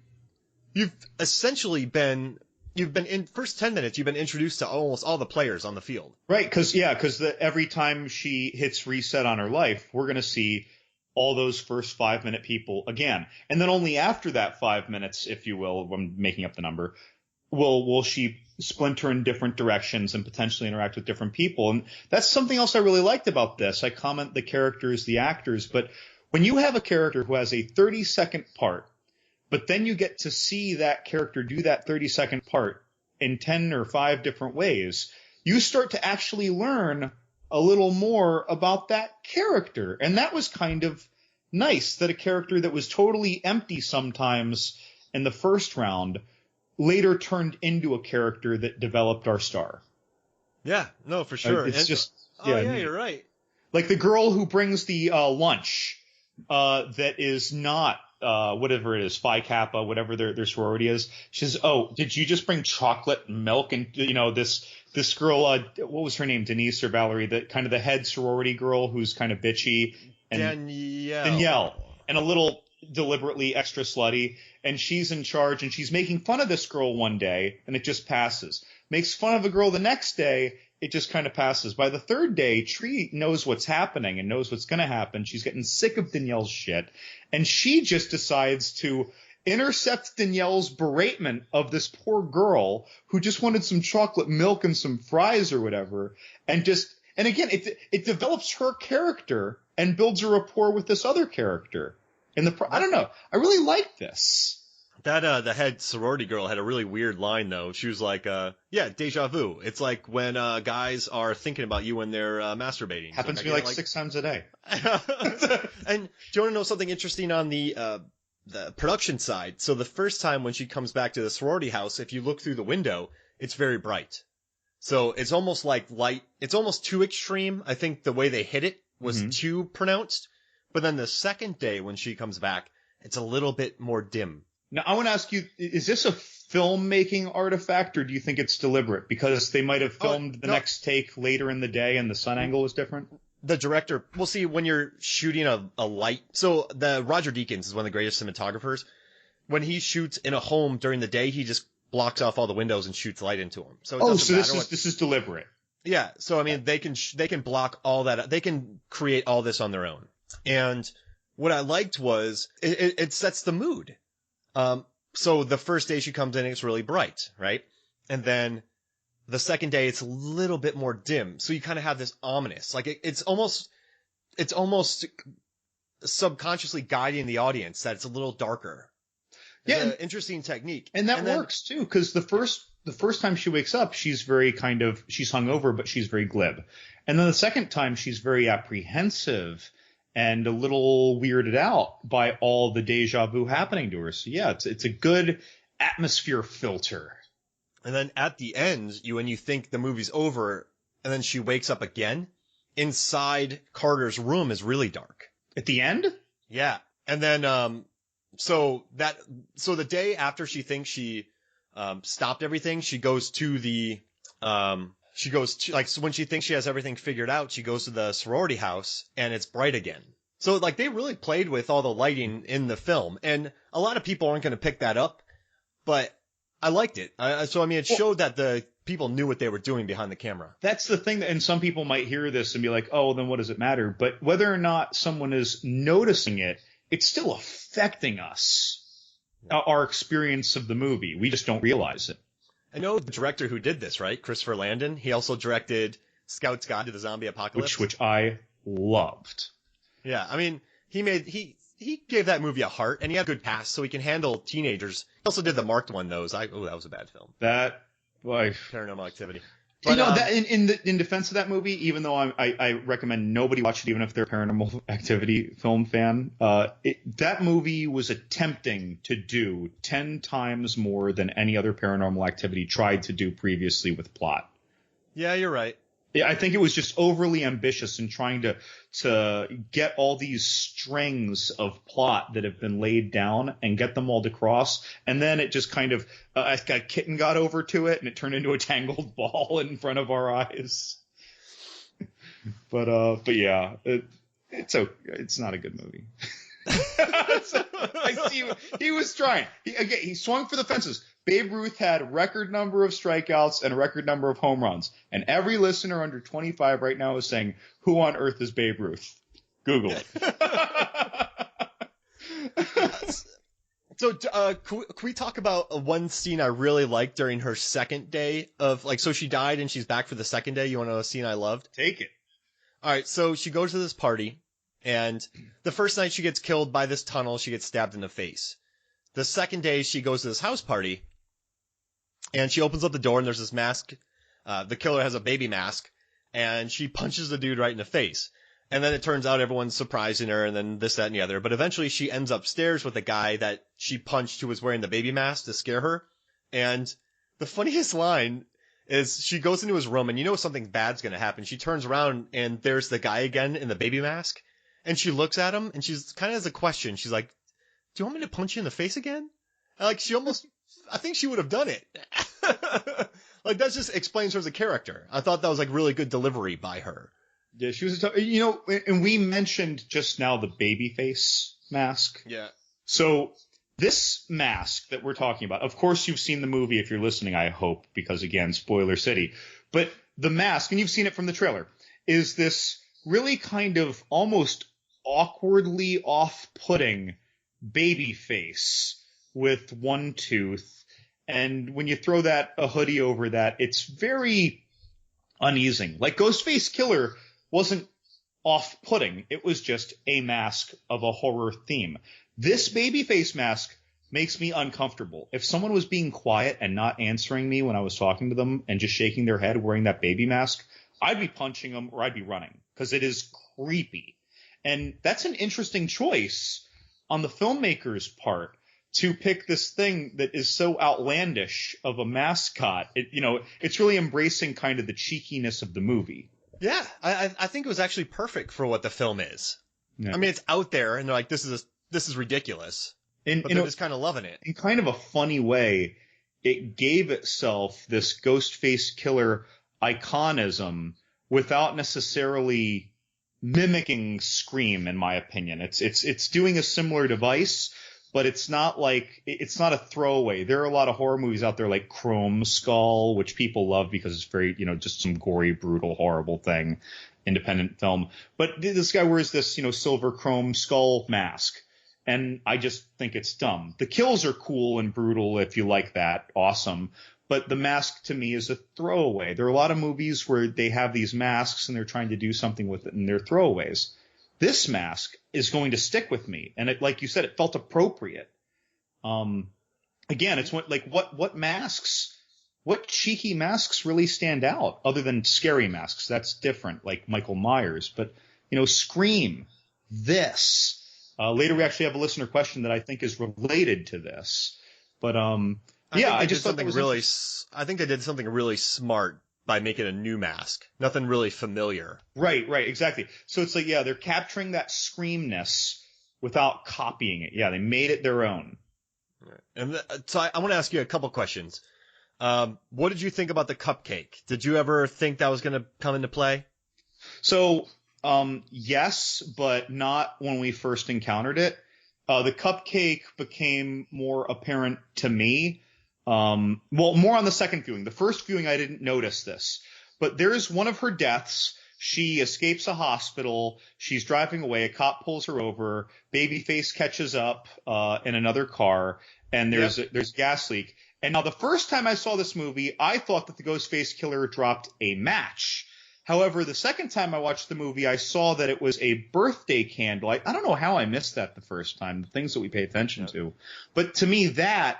Speaker 1: essentially been in first 10 minutes, you've been introduced to almost all the players on the field.
Speaker 2: Right, because every time she hits reset on her life, we're going to see all those first 5-minute people again. And then only after that 5 minutes, if you will, I'm making up the number, will she splinter in different directions and potentially interact with different people. And that's something else I really liked about this. I comment the characters, the actors, but when you have a character who has a 30-second part, but then you get to see that character do that 30-second part in 10 or 5 different ways, you start to actually learn a little more about that character. And that was kind of nice, that a character that was totally empty sometimes in the first round later turned into a character that developed our star.
Speaker 1: Yeah, no, for sure. You're right.
Speaker 2: Like the girl who brings the lunch that is not whatever it is, Phi Kappa, whatever their sorority is. She says, "Oh, did you just bring chocolate milk?" And this girl, what was her name, Denise or Valerie, the kind of the head sorority girl who's kind of bitchy, and Danielle, and a little deliberately extra slutty, and she's in charge, and she's making fun of this girl one day, and it just passes. Makes fun of a girl the next day, it just kind of passes. By the third day, Tree knows what's happening and knows what's going to happen. She's getting sick of Danielle's shit, and she just decides to intercept Danielle's beratement of this poor girl who just wanted some chocolate milk and some fries or whatever, and again, it develops her character and builds a rapport with this other character. I don't know. I really like this.
Speaker 1: That the head sorority girl had a really weird line though. She was like, "Yeah, deja vu. It's like when guys are thinking about you when they're masturbating."
Speaker 2: Happens to me like 6 times a day.
Speaker 1: And do you want to know something interesting on the production side? So the first time when she comes back to the sorority house, if you look through the window, it's very bright. So it's almost like light. It's almost too extreme. I think the way they hit it was too pronounced. But then the second day when she comes back, it's a little bit more dim.
Speaker 2: Now, I want to ask you, is this a filmmaking artifact, or do you think it's deliberate? Because they might have filmed the next take later in the day and the sun angle is different?
Speaker 1: The director, we'll see when you're shooting a light. So the Roger Deakins is one of the greatest cinematographers. When he shoots in a home during the day, he just blocks off all the windows and shoots light into them. So
Speaker 2: this is deliberate.
Speaker 1: Yeah. So I mean, they can block all that. They can create all this on their own. And what I liked was it sets the mood. So the first day she comes in, it's really bright, right? And then the second day, it's a little bit more dim. So you kind of have this ominous, like it's almost subconsciously guiding the audience that it's a little darker. It's an interesting technique.
Speaker 2: And that works too, because the first time she wakes up, she's hungover, but she's very glib. And then the second time, she's very apprehensive and a little weirded out by all the deja vu happening to her. So yeah, it's a good atmosphere filter.
Speaker 1: And then at the end, when you think the movie's over, and then she wakes up again, inside Carter's room is really dark.
Speaker 2: At the end?
Speaker 1: Yeah. And then, so the day after she thinks she, stopped everything, she goes to so when she thinks she has everything figured out, she goes to the sorority house and it's bright again. So like they really played with all the lighting in the film, and a lot of people aren't going to pick that up, but I liked it. It showed that the people knew what they were doing behind the camera.
Speaker 2: That's the thing, and some people might hear this and be like, oh, then what does it matter? But whether or not someone is noticing it, it's still affecting us, our experience of the movie. We just don't realize it.
Speaker 1: I know the director who did this, right? Christopher Landon. He also directed Scout's Guide to the Zombie Apocalypse.
Speaker 2: Which I loved.
Speaker 1: Yeah, I mean, he gave that movie a heart, and he had a good cast, so he can handle teenagers. He also did the Marked one, though. That was a bad film.
Speaker 2: Paranormal
Speaker 1: Activity. But,
Speaker 2: that in defense of that movie, even though I recommend nobody watch it, even if they're a Paranormal Activity film fan, that movie was attempting to do 10 times more than any other Paranormal Activity tried to do previously with plot.
Speaker 1: Yeah, you're right.
Speaker 2: I think it was just overly ambitious in trying to get all these strings of plot that have been laid down and get them all to cross. And then it just kind of, a kitten got over to it and it turned into a tangled ball in front of our eyes. But yeah, it's not a good movie. I see he was trying. He swung for the fences. Babe Ruth had record number of strikeouts and a record number of home runs. And every listener under 25 right now is saying, who on earth is Babe Ruth? Google it.
Speaker 1: So, can we talk about one scene I really liked during her second day of, like, so she died and she's back for the second day. You want to know a scene I loved?
Speaker 2: Take it.
Speaker 1: All right, so she goes to this party, and the first night she gets killed by this tunnel, she gets stabbed in the face. The second day she goes to this house party, and she opens up the door, and there's this mask. The killer has a baby mask, and she punches the dude right in the face. And then it turns out everyone's surprising her, and then this, that, and the other. But eventually she ends upstairs with the guy that she punched who was wearing the baby mask to scare her. And the funniest line is she goes into his room, and you know something bad's going to happen. She turns around, and there's the guy again in the baby mask. And she looks at him, and she's kind of has a question. She's like, do you want me to punch you in the face again? And like, I think she would have done it. Like, that just explains her as a character. I thought that was like really good delivery by her.
Speaker 2: Yeah, she was, and we mentioned just now the baby face mask.
Speaker 1: Yeah.
Speaker 2: So this mask that we're talking about, of course you've seen the movie if you're listening, I hope, because again, spoiler city. But the mask, and you've seen it from the trailer, is this really kind of almost awkwardly off-putting baby face with one tooth. And when you throw a hoodie over that, it's very uneasing. Like Ghostface Killer wasn't off-putting. It was just a mask of a horror theme. This babyface mask makes me uncomfortable. If someone was being quiet and not answering me when I was talking to them and just shaking their head wearing that baby mask, I'd be punching them or I'd be running because it is creepy. And that's an interesting choice on the filmmaker's part to pick this thing that is so outlandish of a mascot. It's really embracing kind of the cheekiness of the movie.
Speaker 1: Yeah, I think it was actually perfect for what the film is.
Speaker 2: Yeah.
Speaker 1: I mean, it's out there, and they're like, this is ridiculous. But they're just kind of loving it.
Speaker 2: In kind of a funny way, it gave itself this Ghostface Killer iconism without necessarily mimicking Scream, in my opinion. It's doing a similar device, but it's not a throwaway. There are a lot of horror movies out there like Chrome Skull, which people love because it's very, just some gory, brutal, horrible thing, independent film. But this guy wears this, silver chrome skull mask, and I just think it's dumb. The kills are cool and brutal if you like that, awesome. But the mask to me is a throwaway. There are a lot of movies where they have these masks and they're trying to do something with it and they're throwaways. This mask is going to stick with me. And it, like you said, it felt appropriate. Again, it's what masks, what cheeky masks really stand out other than scary masks? That's different, like Michael Myers. But, Scream, this. Later we actually have a listener question that I think is related to this. But, I just thought
Speaker 1: I think they did something really smart by making a new mask. Nothing really familiar.
Speaker 2: Right, exactly. So it's like, they're capturing that Screamness without copying it. Yeah, they made it their own.
Speaker 1: And so I want to ask you a couple questions. What did you think about the cupcake? Did you ever think that was going to come into play?
Speaker 2: So, yes, but not when we first encountered it. The cupcake became more apparent to me. More on the second viewing. The first viewing, I didn't notice this. But there's one of her deaths. She escapes a hospital. She's driving away. A cop pulls her over. Babyface catches up in another car, and there's a gas leak. And now the first time I saw this movie, I thought that the Ghostface Killer dropped a match. However, the second time I watched the movie, I saw that it was a birthday candle. I don't know how I missed that the first time, the things that we pay attention to. But to me, that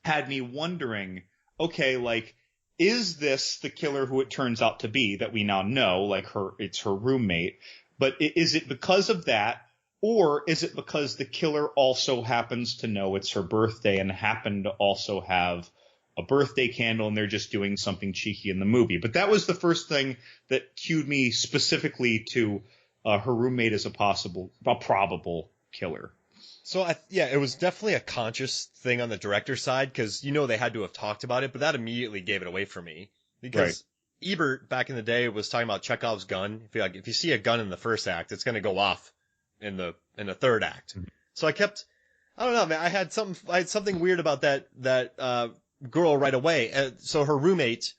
Speaker 2: had me wondering, okay, like, is this the killer who it turns out to be that we now know, like it's her roommate? But is it because of that, or is it because the killer also happens to know it's her birthday and happened to also have a birthday candle and they're just doing something cheeky in the movie? But that was the first thing that cued me specifically to her roommate as a probable killer.
Speaker 1: So, it was definitely a conscious thing on the director's side, because, they had to have talked about it, but that immediately gave it away for me. Because Ebert, back in the day, was talking about Chekhov's gun. If you see a gun in the first act, it's going to go off in the third act. Mm-hmm. So I don't know, man, I had something weird about that girl right away. So her roommate,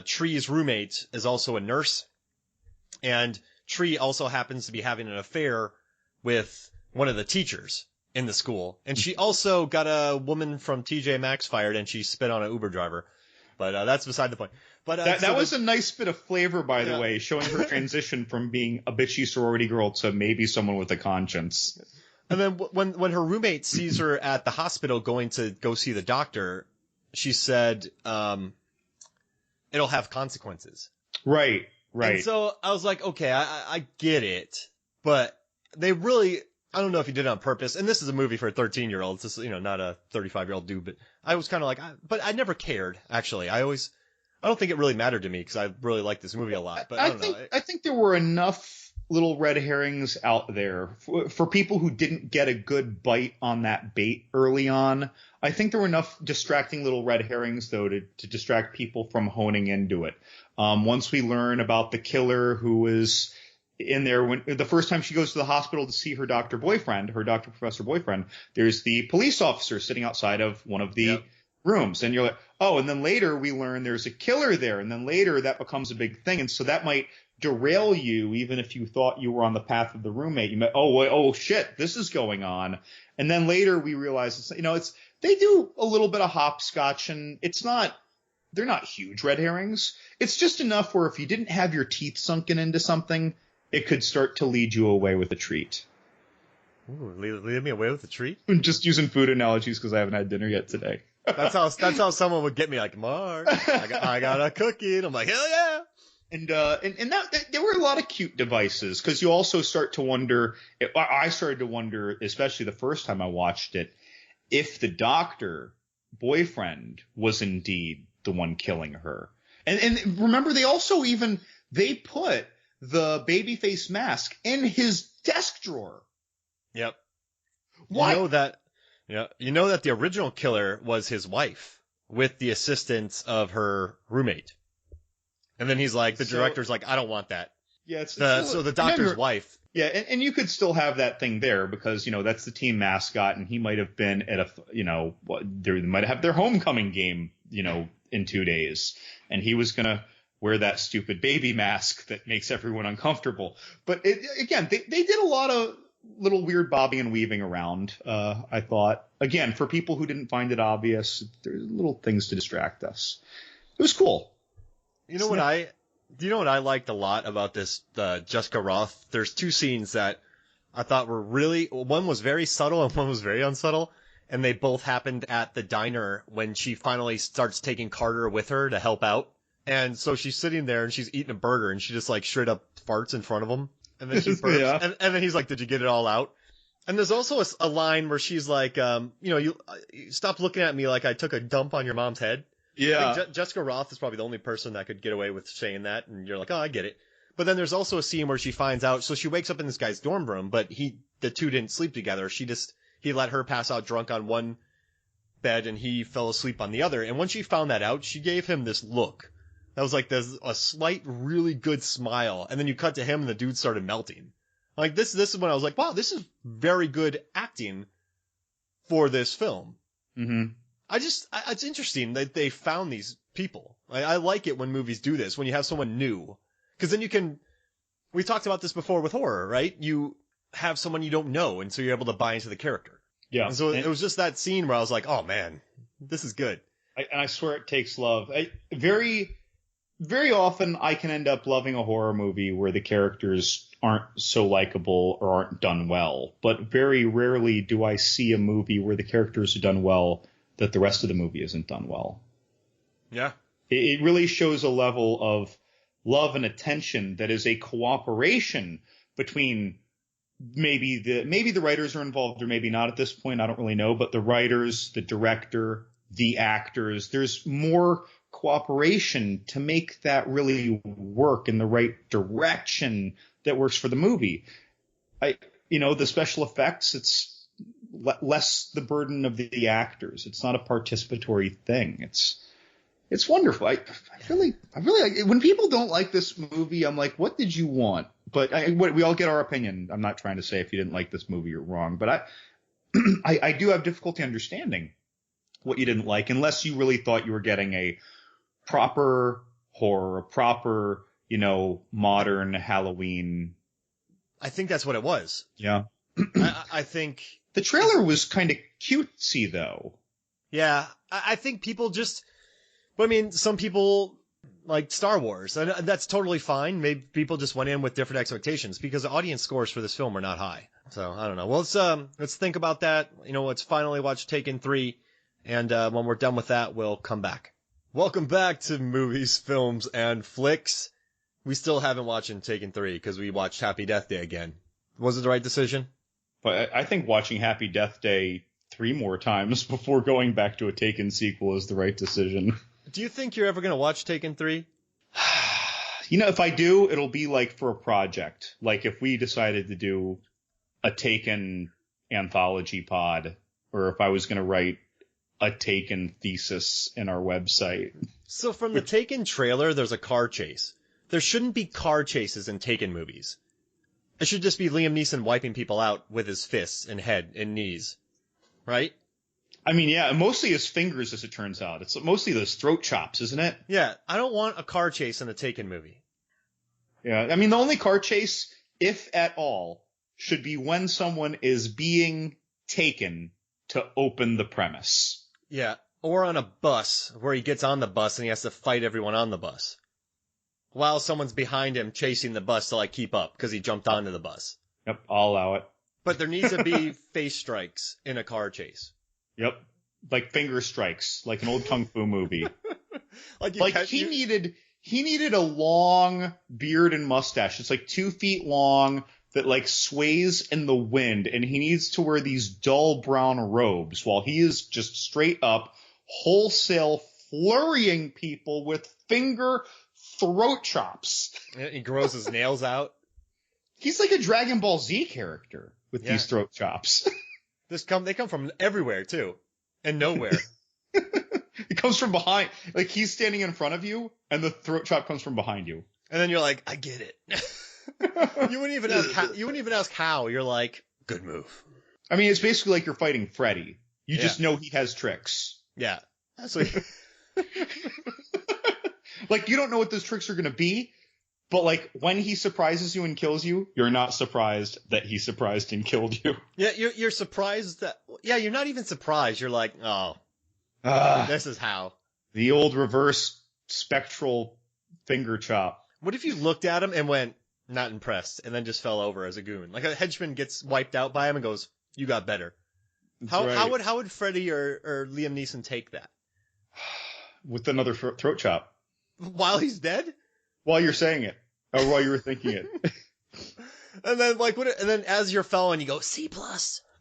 Speaker 1: Tree's roommate, is also a nurse, and Tree also happens to be having an affair with one of the teachers in the school. And she also got a woman from TJ Maxx fired, and she spit on an Uber driver. But that's beside the point. But
Speaker 2: that was a nice bit of flavor, by the way, showing her transition from being a bitchy sorority girl to maybe someone with a conscience.
Speaker 1: And then when her roommate sees her at the hospital going to go see the doctor, she said, it'll have consequences.
Speaker 2: Right.
Speaker 1: And so I was like, okay, I get it, but they really, I don't know if he did it on purpose. And this is a movie for a 13-year-old. It's just, not a 35-year-old dude, but I was kind of like, but I never cared, actually. I don't think it really mattered to me because I really like this movie a lot, but
Speaker 2: I think there were enough little red herrings out there for people who didn't get a good bite on that bait early on. I think there were enough distracting little red herrings, though, to distract people from honing into it. Once we learn about the killer who was in there when the first time she goes to the hospital to see her doctor professor boyfriend, there's the police officer sitting outside of one of the rooms. And you're like, oh, and then later we learn there's a killer there. And then later that becomes a big thing. And so that might derail you, even if you thought you were on the path of the roommate. You might, oh shit, this is going on. And then later we realize they do a little bit of hopscotch, and they're not huge red herrings. It's just enough where if you didn't have your teeth sunken into something, it could start to lead you away with a treat.
Speaker 1: Ooh, lead me away with a treat?
Speaker 2: I'm just using food analogies because I haven't had dinner yet today.
Speaker 1: That's how someone would get me, like, Mark, I got a cookie, and I'm like, hell yeah.
Speaker 2: And that there were a lot of cute devices, because you also start to wonder. I started to wonder, especially the first time I watched it, if the doctor boyfriend was indeed the one killing her. And remember, they put the babyface mask in his desk drawer.
Speaker 1: Yep.
Speaker 2: What?
Speaker 1: You know that the original killer was his wife with the assistance of her roommate. And then he's like, the director's like, I don't want that.
Speaker 2: Yeah.
Speaker 1: So the doctor's wife.
Speaker 2: Yeah. And you could still have that thing there because, that's the team mascot, and he might have been at they might have their homecoming game, in 2 days. And he was going to wear that stupid baby mask that makes everyone uncomfortable. But they did a lot of little weird bobbing and weaving around. I thought, again, for people who didn't find it obvious, there's little things to distract us. It was cool.
Speaker 1: Do you know what I liked a lot about this Jessica Roth? There's two scenes that I thought were one was very subtle and one was very unsubtle, and they both happened at the diner when she finally starts taking Carter with her to help out. And so she's sitting there and she's eating a burger and she just like straight up farts in front of him. And then she burps. And then he's like, did you get it all out? And there's also a line where she's like, you stop looking at me like I took a dump on your mom's head.
Speaker 2: Yeah.
Speaker 1: I think Jessica Roth is probably the only person that could get away with saying that. And you're like, oh, I get it. But then there's also a scene where she finds out. So she wakes up in this guy's dorm room, but the two didn't sleep together. He let her pass out drunk on one bed and he fell asleep on the other. And when she found that out, she gave him this look. That was like there's a slight, really good smile. And then you cut to him and the dude started melting. Like this is when I was like, wow, this is very good acting for this film.
Speaker 2: Mm-hmm.
Speaker 1: It's interesting that they found these people. I like it when movies do this, when you have someone new. Because then we talked about this before with horror, right? You have someone you don't know, and so you're able to buy into the character.
Speaker 2: Yeah.
Speaker 1: And so it was just that scene where I was like, oh man, this is good.
Speaker 2: I swear it takes love. Very, very often I can end up loving a horror movie where the characters aren't so likable or aren't done well. But very rarely do I see a movie where the characters are done well that the rest of the movie isn't done well.
Speaker 1: Yeah.
Speaker 2: It really shows a level of love and attention that is a cooperation between maybe the writers are involved or maybe not at this point. I don't really know, but the writers, the director, the actors, there's more cooperation to make that really work in the right direction that works for the movie. The special effects, it's less the burden of the actors. It's not a participatory thing. It's wonderful. I really like, when people don't like this movie, I'm like, what did you want? But we all get our opinion. I'm not trying to say if you didn't like this movie, you're wrong. But I do have difficulty understanding what you didn't like, unless you really thought you were getting a proper horror, a proper, modern Halloween.
Speaker 1: I think that's what it was.
Speaker 2: Yeah.
Speaker 1: I think
Speaker 2: the trailer was kind of cutesy, though.
Speaker 1: Yeah, I think people just. But I mean, some people like Star Wars, and that's totally fine. Maybe people just went in with different expectations because the audience scores for this film are not high. So I don't know. Well, let's think about that. Let's finally watch Taken 3, and when we're done with that, we'll come back. Welcome back to Movies, Films, and Flicks. We still haven't watched Taken 3 because we watched Happy Death Day again. Was it the right decision?
Speaker 2: But I think watching Happy Death Day 3 more times before going back to a Taken sequel is the right decision.
Speaker 1: Do you think you're ever going to watch Taken 3?
Speaker 2: If I do, it'll be like for a project. Like if we decided to do a Taken anthology pod, or if I was going to write a Taken thesis in our website.
Speaker 1: So from the Taken trailer, there's a car chase. There shouldn't be car chases in Taken movies. It should just be Liam Neeson wiping people out with his fists and head and knees. Right?
Speaker 2: I mean, yeah, mostly his fingers, as it turns out. It's mostly those throat chops, isn't it?
Speaker 1: Yeah, I don't want a car chase in a Taken movie.
Speaker 2: Yeah, I mean, the only car chase, if at all, should be when someone is being taken to open the premise.
Speaker 1: Yeah, or on a bus, where he gets on the bus and he has to fight everyone on the bus. While someone's behind him chasing the bus to, keep up, because he jumped onto the bus.
Speaker 2: Yep, I'll allow it.
Speaker 1: But there needs to be face strikes in a car chase.
Speaker 2: Yep. Like finger strikes, like an old kung fu movie. He needed a long beard and mustache. It's like 2 feet long that sways in the wind, and he needs to wear these dull brown robes while he is just straight up wholesale flurrying people with finger throat chops.
Speaker 1: He grows his nails out.
Speaker 2: He's like a Dragon Ball Z character with these throat chops.
Speaker 1: They come from everywhere, too. And nowhere.
Speaker 2: It comes from behind. Like, he's standing in front of you, and the throat chop comes from behind you.
Speaker 1: And then you're like, I get it. You wouldn't even ask how. You're like, good move.
Speaker 2: I mean, it's basically like you're fighting Freddy. You just know he has tricks.
Speaker 1: Yeah. So,
Speaker 2: you don't know what those tricks are going to be. But, when he surprises you and kills you, you're not surprised that he surprised and killed you.
Speaker 1: Yeah, you're surprised that... Yeah, you're not even surprised. You're like, oh, this is how.
Speaker 2: The old reverse spectral finger chop.
Speaker 1: What if you looked at him and went, not impressed, and then just fell over as a goon? Like a henchman gets wiped out by him and goes, you got better. How would Freddy or Liam Neeson take that?
Speaker 2: With another throat chop.
Speaker 1: While he's dead?
Speaker 2: While you're saying it. Or while you were thinking it.
Speaker 1: And then as you're falling, you go, C+.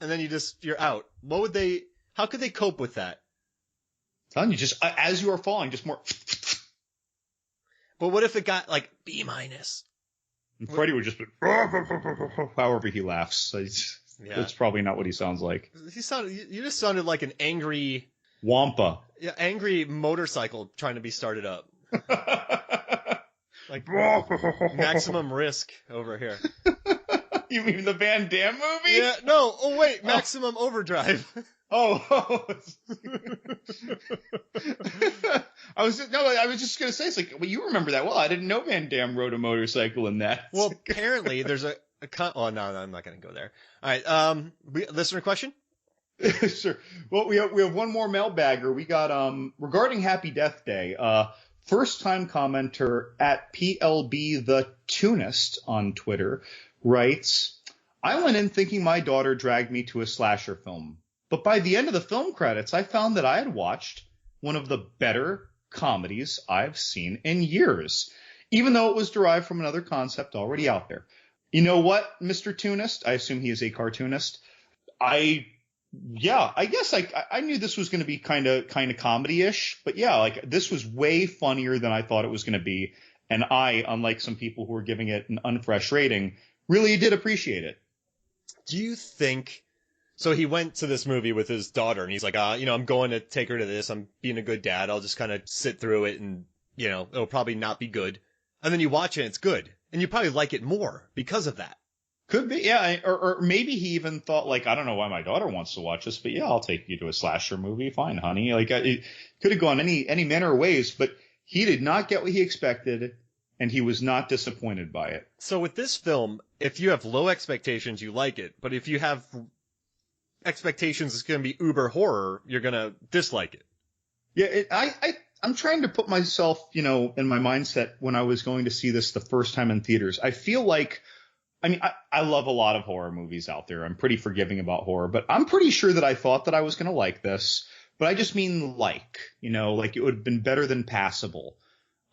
Speaker 1: And then you're out. How could they cope with that?
Speaker 2: I'm telling you, just as you are falling, just more.
Speaker 1: But what if it got B-?
Speaker 2: And Freddy would just be, however he laughs. That's probably not what he sounds like.
Speaker 1: You just sounded like an angry...
Speaker 2: Wampa.
Speaker 1: Yeah, angry motorcycle trying to be started up. Maximum Risk over here.
Speaker 2: You mean the Van Damme movie?
Speaker 1: Yeah, no. Oh, wait. Maximum Overdrive.
Speaker 2: Oh. I was just going to say, you remember that well. I didn't know Van Damme rode a motorcycle in that.
Speaker 1: Well, apparently there's no, I'm not going to go there. All right. Listener question?
Speaker 2: Sure. Well, we have one more mailbagger. We got, regarding Happy Death Day, first time commenter at PLB the Tunist on Twitter writes, I went in thinking my daughter dragged me to a slasher film, but by the end of the film credits, I found that I had watched one of the better comedies I've seen in years, even though it was derived from another concept already out there. You know what, Mr. Toonist? I assume he is a cartoonist. I guess I knew this was going to be kind of comedy-ish, but yeah, like this was way funnier than I thought it was going to be. And I, unlike some people who are giving it an unfresh rating, really did appreciate it.
Speaker 1: Do you think, so he went to this movie with his daughter and he's like, I'm going to take her to this. I'm being a good dad. I'll just kind of sit through it and, it'll probably not be good. And then you watch it and it's good. And you probably like it more because of that.
Speaker 2: Could be, yeah. Or maybe he even thought, like, I don't know why my daughter wants to watch this, but yeah, I'll take you to a slasher movie. Fine, honey. Like, it could have gone any manner of ways, but he did not get what he expected, and he was not disappointed by it.
Speaker 1: So with this film, if you have low expectations, you like it. But if you have expectations it's going to be uber horror, you're going to dislike it.
Speaker 2: Yeah, I'm trying to put myself, in my mindset when I was going to see this the first time in theaters. I feel like, I love a lot of horror movies out there. I'm pretty forgiving about horror, but I'm pretty sure that I thought that I was going to like this. But I just mean like it would have been better than passable.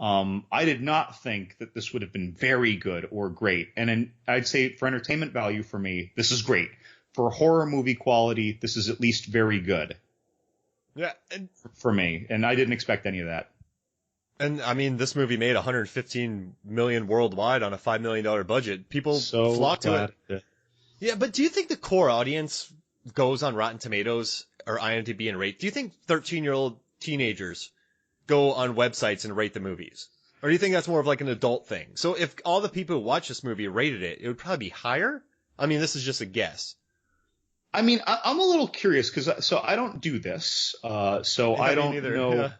Speaker 2: I did not think that this would have been very good or great. And I'd say for entertainment value for me, this is great. For horror movie quality, this is at least very good.
Speaker 1: Yeah.
Speaker 2: For me. And I didn't expect any of that.
Speaker 1: And this movie made $115 million worldwide on a $5 million budget. People flock to it. Yeah, but do you think the core audience goes on Rotten Tomatoes or IMDb and rate? Do you think 13-year-old teenagers go on websites and rate the movies? Or do you think that's more of like an adult thing? So if all the people who watched this movie rated it, it would probably be higher? This is just a guess. I'm
Speaker 2: a little curious because I don't do this. So I don't know. Yeah.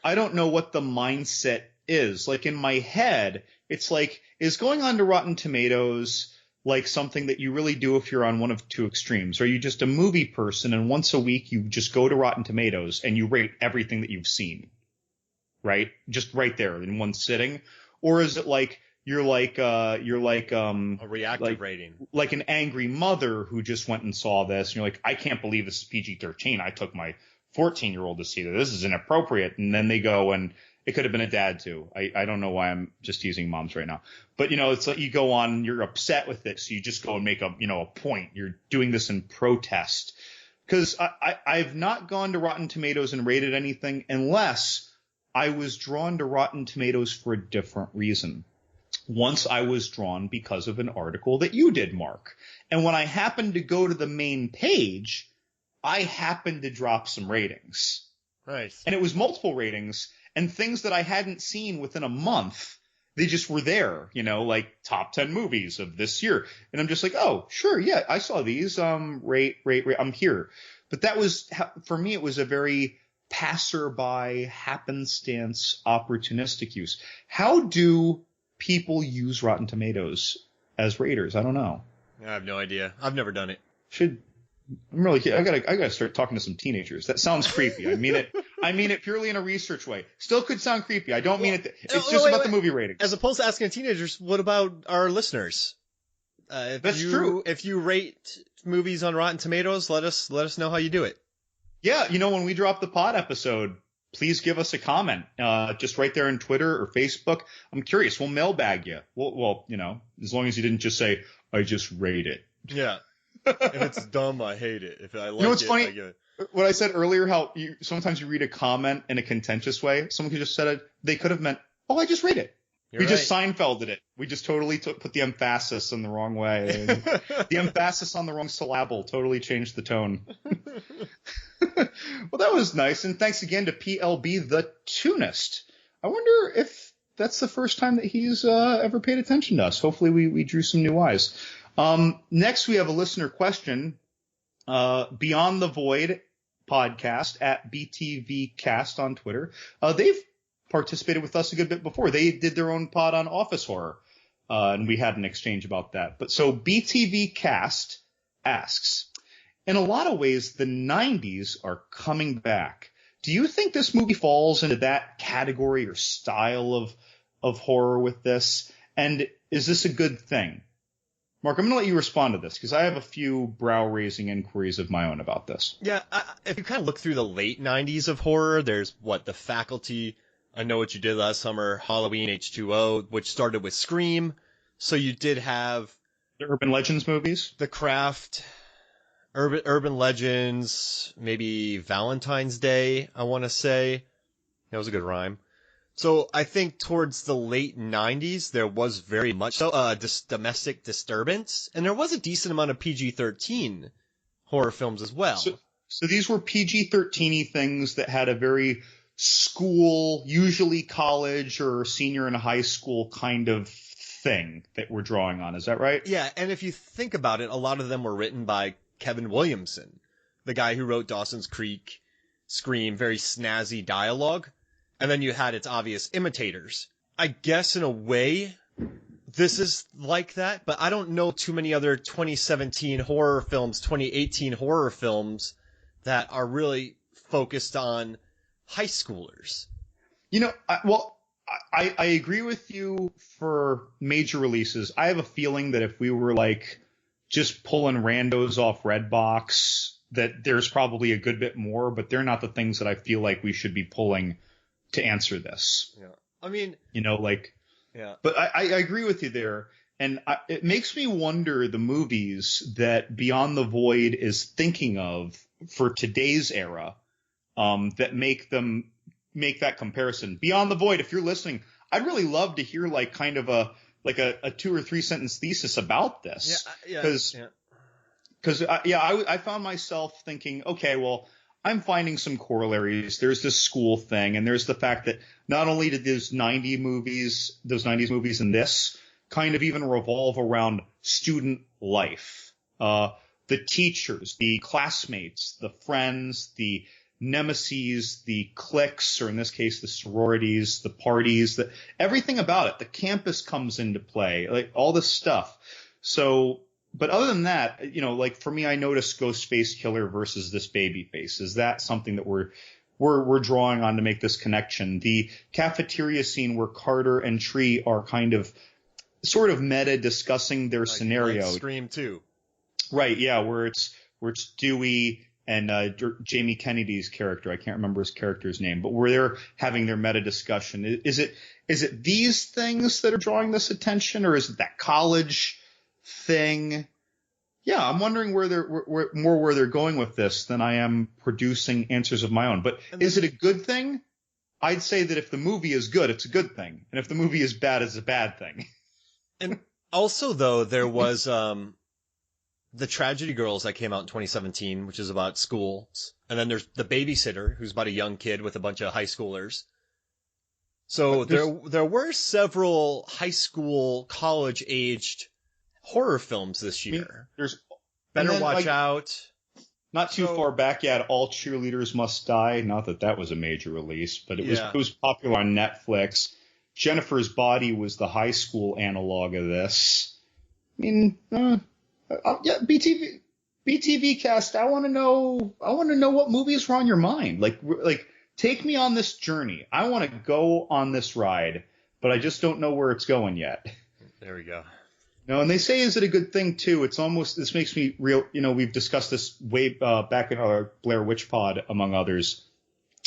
Speaker 2: I don't know what the mindset is. Like in my head, it's like, is going on to Rotten Tomatoes like something that you really do if you're on one of two extremes? Are you just a movie person and once a week you just go to Rotten Tomatoes and you rate everything that you've seen? Right? Just right there in one sitting? Or is it like you're like a
Speaker 1: reactive rating,
Speaker 2: like an angry mother who just went and saw this and you're like, I can't believe this is PG-13. I took my 14-year-old to see that. This is inappropriate. And then they go and it could have been a dad too. I don't know why I'm just using moms right now, but it's like you go on and you're upset with it. So you just go and make a point. You're doing this in protest. Cause I've not gone to Rotten Tomatoes and rated anything unless I was drawn to Rotten Tomatoes for a different reason. Once I was drawn because of an article that you did, Mark. And when I happened to go to the main page, I happened to drop some ratings.
Speaker 1: Nice.
Speaker 2: And it was multiple ratings and things that I hadn't seen within a month. They just were there, like top 10 movies of this year. And I'm just like, oh, sure. Yeah, I saw these. Rate. I'm here. But that was, for me, it was a very passerby, happenstance, opportunistic use. How do people use Rotten Tomatoes as raters? I don't know.
Speaker 1: I have no idea. I've never done it.
Speaker 2: I gotta start talking to some teenagers. That sounds creepy. I mean it purely in a research way. Still could sound creepy. I don't mean it. It's just about the movie ratings.
Speaker 1: As opposed to asking teenagers, what about our listeners?
Speaker 2: That's true.
Speaker 1: If you rate movies on Rotten Tomatoes, let us know how you do it.
Speaker 2: Yeah, when we drop the pod episode, please give us a comment. Just right there on Twitter or Facebook. I'm curious. We'll mailbag you. Well, as long as you didn't just say, I just rate it.
Speaker 1: Yeah. If it's dumb, I hate it. If I like
Speaker 2: what's funny?
Speaker 1: I give it.
Speaker 2: What I said earlier, how sometimes you read a comment in a contentious way. Someone could just said it. They could have meant, oh, I just rate it. We just Seinfelded it. We just totally put the emphasis in the wrong way. The emphasis on the wrong syllable totally changed the tone. Well, that was nice. And thanks again to PLB the Tunist. I wonder if that's the first time that he's ever paid attention to us. Hopefully we drew some new eyes. Next, we have a listener question. Beyond the Void podcast at BTVcast on Twitter. They've participated with us a good bit before. They did their own pod on office horror, and we had an exchange about that. But so BTVcast asks, in a lot of ways, the 90s are coming back. Do you think this movie falls into that category or style of horror with this? And is this a good thing? Mark, I'm going to let you respond to this because I have a few brow-raising inquiries of my own about this.
Speaker 1: Yeah, if you kind of look through the late 90s of horror, there's The Faculty, I Know What You Did Last Summer, Halloween H2O, which started with Scream. So you did have
Speaker 2: The Urban Legends movies.
Speaker 1: The Craft, Urban Legends, maybe Valentine's Day, I want to say. That was a good rhyme. So I think towards the late 90s, there was very much so domestic disturbance, and there was a decent amount of PG-13 horror films as well.
Speaker 2: So these were PG-13y things that had a very school, usually college or senior in high school kind of thing that we're drawing on. Is that right?
Speaker 1: Yeah, and if you think about it, a lot of them were written by Kevin Williamson, the guy who wrote Dawson's Creek, Scream, very snazzy dialogue. And then you had its obvious imitators. I guess in a way, this is like that, but I don't know too many other 2017 horror films, 2018 horror films that are really focused on high schoolers.
Speaker 2: You know, I agree with you for major releases. I have a feeling that if we were like just pulling randos off Redbox, that there's probably a good bit more, but they're not the things that I feel like we should be pulling to answer this.
Speaker 1: Yeah. I mean,
Speaker 2: you know, like,
Speaker 1: yeah,
Speaker 2: but I agree with you there. And it makes me wonder the movies that Beyond the Void is thinking of for today's era, that make that comparison. Beyond the Void, if you're listening, I'd really love to hear like kind of a 2 or 3 sentence thesis about this.
Speaker 1: Yeah.
Speaker 2: Because I found myself thinking, okay, well, I'm finding some corollaries. There's this school thing, and there's the fact that not only did those 90s movies and this kind of even revolve around student life. The teachers, the classmates, the friends, the nemesis, the cliques, or in this case, the sororities, the parties, everything about it. The campus comes into play, like all this stuff. So, but other than that, you know, like for me, I noticed Ghostface Killer versus this Babyface. Is that something that we're drawing on to make this connection? The cafeteria scene where Carter and Tree are kind of sort of meta discussing their scenario.
Speaker 1: Like Scream 2.
Speaker 2: Right. Yeah. Where it's Dewey and Jamie Kennedy's character. I can't remember his character's name, but where they're having their meta discussion. Is it these things that are drawing this attention, or is it that college thing? Yeah, I'm wondering where they're going with this than I am producing answers of my own. But is it a good thing? I'd say that if the movie is good, it's a good thing, and if the movie is bad, it's a bad thing.
Speaker 1: And also, though, there was the Tragedy Girls that came out in 2017, which is about schools, and then there's The Babysitter, who's about a young kid with a bunch of high schoolers. So there were several high school, college-aged horror films this year.
Speaker 2: I mean, there's
Speaker 1: Better Watch Out.
Speaker 2: Not too far back yet, All Cheerleaders Must Die. Not that that was a major release, but it was popular on Netflix. Jennifer's Body was the high school analog of this. I mean, BTV cast. I want to know what movies were on your mind. Like take me on this journey. I want to go on this ride, but I just don't know where it's going yet.
Speaker 1: There we go.
Speaker 2: No, and they say, is it a good thing too? It's almost, this makes me real, you know, we've discussed this way back in our Blair Witch pod, among others.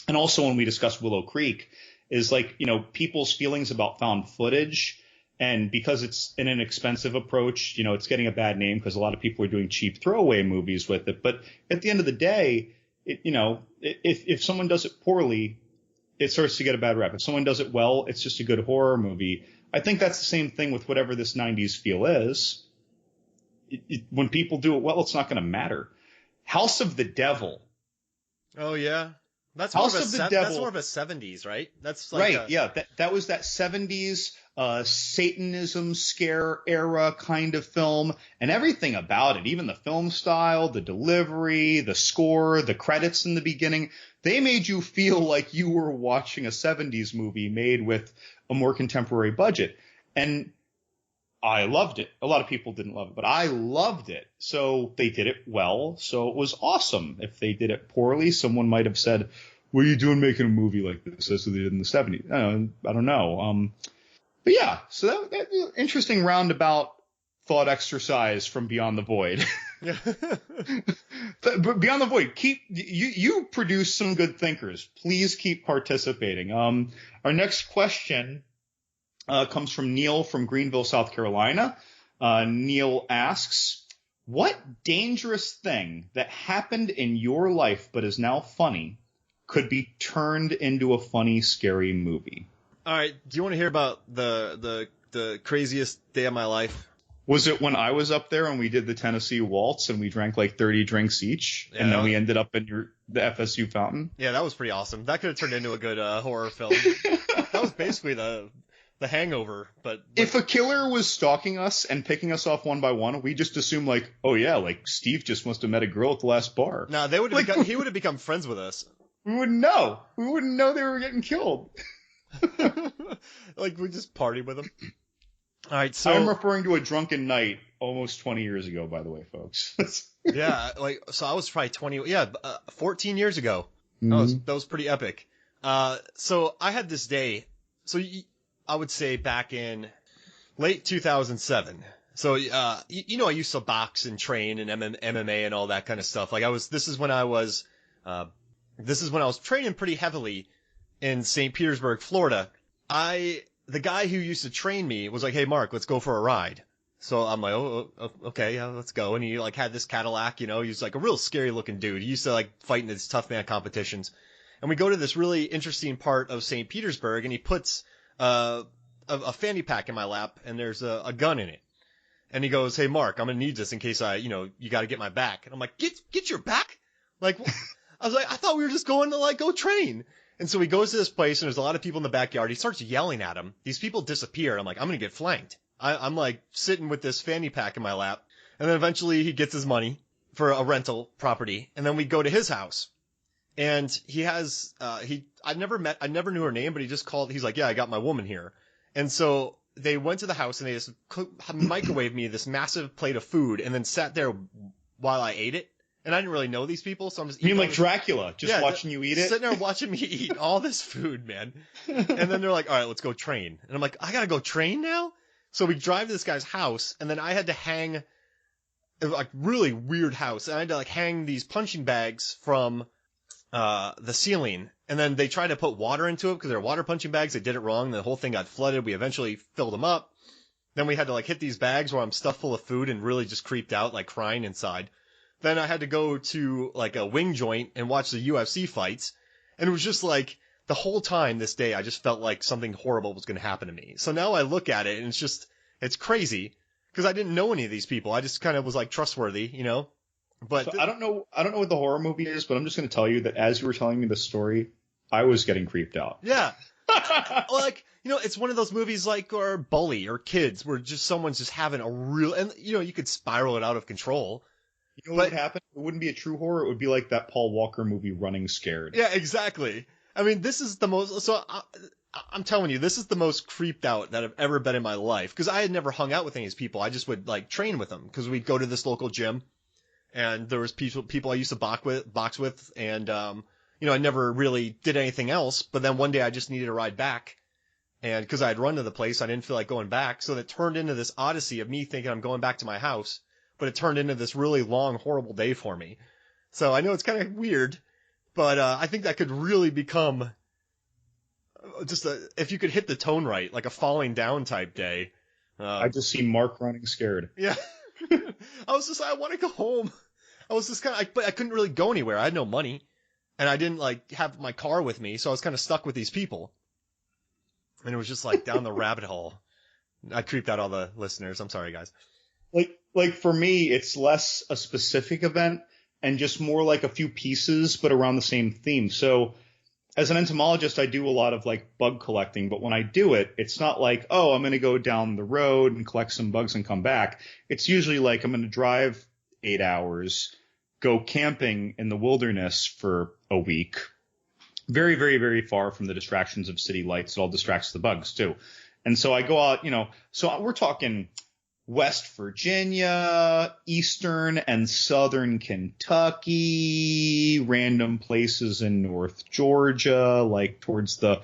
Speaker 2: And also when we discussed Willow Creek, is like, you know, people's feelings about found footage. And because it's an inexpensive approach, you know, it's getting a bad name because a lot of people are doing cheap throwaway movies with it. But at the end of the day, if someone does it poorly, it starts to get a bad rep. If someone does it well, it's just a good horror movie. I think that's the same thing with whatever this 90s feel is. When people do it well, it's not going to matter. House of the Devil.
Speaker 1: Oh, yeah. That's more of a 70s, right? That's like
Speaker 2: right. Yeah. That was that 70s Satanism scare era kind of film, and everything about it, even the film style, the delivery, the score, the credits in the beginning, they made you feel like you were watching a 70s movie made with a more contemporary budget. And I loved it. A lot of people didn't love it, but I loved it. So they did it well. So it was awesome. If they did it poorly, someone might have said, what are you doing making a movie like this? That's what they did in the 70s. I don't know. But yeah, so that interesting roundabout thought exercise from Beyond the Void.
Speaker 1: Yeah.
Speaker 2: But Beyond the Void, you produce some good thinkers. Please keep participating. Our next question comes from Neil from Greenville, South Carolina. Neil asks, what dangerous thing that happened in your life but is now funny could be turned into a funny, scary movie?
Speaker 1: All right. Do you want to hear about the craziest day of my life?
Speaker 2: Was it when I was up there and we did the Tennessee Waltz and we drank like 30 drinks each, and then we ended up in the FSU fountain?
Speaker 1: Yeah, that was pretty awesome. That could have turned into a good horror film. That was basically the Hangover, but
Speaker 2: if a killer was stalking us and picking us off one by one, we just assume like, oh yeah, like Steve just must have met a girl at the last bar.
Speaker 1: No, he would have become friends with us.
Speaker 2: We wouldn't know. We wouldn't know they were getting killed.
Speaker 1: Like we just partied with them. All right, so
Speaker 2: I'm referring to a drunken night almost 20 years ago, by the way, folks.
Speaker 1: Yeah, so I was probably 14 years ago.
Speaker 2: Mm-hmm.
Speaker 1: That was pretty epic. So I had this day. So I would say back in late 2007. So I used to box and train and MMA and all that kind of stuff. Like this is when I was training pretty heavily in St. Petersburg, Florida. The guy who used to train me was like, "Hey, Mark, let's go for a ride." So I'm like, "Oh, okay, yeah, let's go." And he like had this Cadillac, he was like a real scary looking dude. He used to like fight in these tough man competitions. And we go to this really interesting part of St. Petersburg, and he puts a fanny pack in my lap, and there's a gun in it. And he goes, "Hey, Mark, I'm gonna need this in case you got to get my back." And I'm like, "Get your back?" Like, I was like, I thought we were just going to like go train. And so he goes to this place, and there's a lot of people in the backyard. He starts yelling at him. These people disappear. I'm like, I'm going to get flanked. I'm like sitting with this fanny pack in my lap. And then eventually he gets his money for a rental property. And then we go to his house. And he has, I never knew her name, but he just called, he's like, "Yeah, I got my woman here." And so they went to the house and they just microwaved me this massive plate of food and then sat there while I ate it. And I didn't really know these people, so I'm just
Speaker 2: eating. You mean like Dracula, watching you eat it?
Speaker 1: Sitting there watching me eat all this food, man. And then they're like, "All right, let's go train." And I'm like, "I gotta go train now?" So we drive to this guy's house, and then I had to hang, like, really weird house. And I had to, like, hang these punching bags from the ceiling. And then they tried to put water into it because they're water punching bags. They did it wrong. The whole thing got flooded. We eventually filled them up. Then we had to, like, hit these bags where I'm stuffed full of food and really just creeped out, like, crying inside. Then I had to go to like a wing joint and watch the UFC fights. And it was just like the whole time this day, I just felt like something horrible was going to happen to me. So now I look at it and it's crazy because I didn't know any of these people. I just kind of was like trustworthy, but
Speaker 2: so I don't know what the horror movie is, but I'm just going to tell you that as you were telling me the story, I was getting creeped out.
Speaker 1: Yeah. Like, it's one of those movies like, or Bully or Kids where just someone's just having a real, and you could spiral it out of control.
Speaker 2: You know what would happen? It wouldn't be a true horror. It would be like that Paul Walker movie, Running Scared.
Speaker 1: Yeah, exactly. I mean, this is the most. So I'm telling you, this is the most creeped out that I've ever been in my life. Because I had never hung out with any of these people. I just would like train with them because we'd go to this local gym, and there was people I used to box with, and I never really did anything else. But then one day I just needed a ride back, and because I had run to the place, I didn't feel like going back. So that turned into this odyssey of me thinking I'm going back to my house. But it turned into this really long, horrible day for me. So I know it's kind of weird, but I think that could really become just if you could hit the tone right, like a falling down type day.
Speaker 2: I just see Mark running scared.
Speaker 1: Yeah. I was just like, I want to go home. I was just but I couldn't really go anywhere. I had no money, and I didn't like have my car with me, so I was kind of stuck with these people. And it was just like down the rabbit hole. I creeped out all the listeners. I'm sorry, guys.
Speaker 2: Like for me, it's less a specific event and just more like a few pieces, but around the same theme. So as an entomologist, I do a lot of like bug collecting, but when I do it, it's not like, oh, I'm going to go down the road and collect some bugs and come back. It's usually like I'm going to drive 8 hours, go camping in the wilderness for a week, very, very, very far from the distractions of city lights. It all distracts the bugs too. And so I go out, so we're talking West Virginia, Eastern and Southern Kentucky, random places in North Georgia, like towards the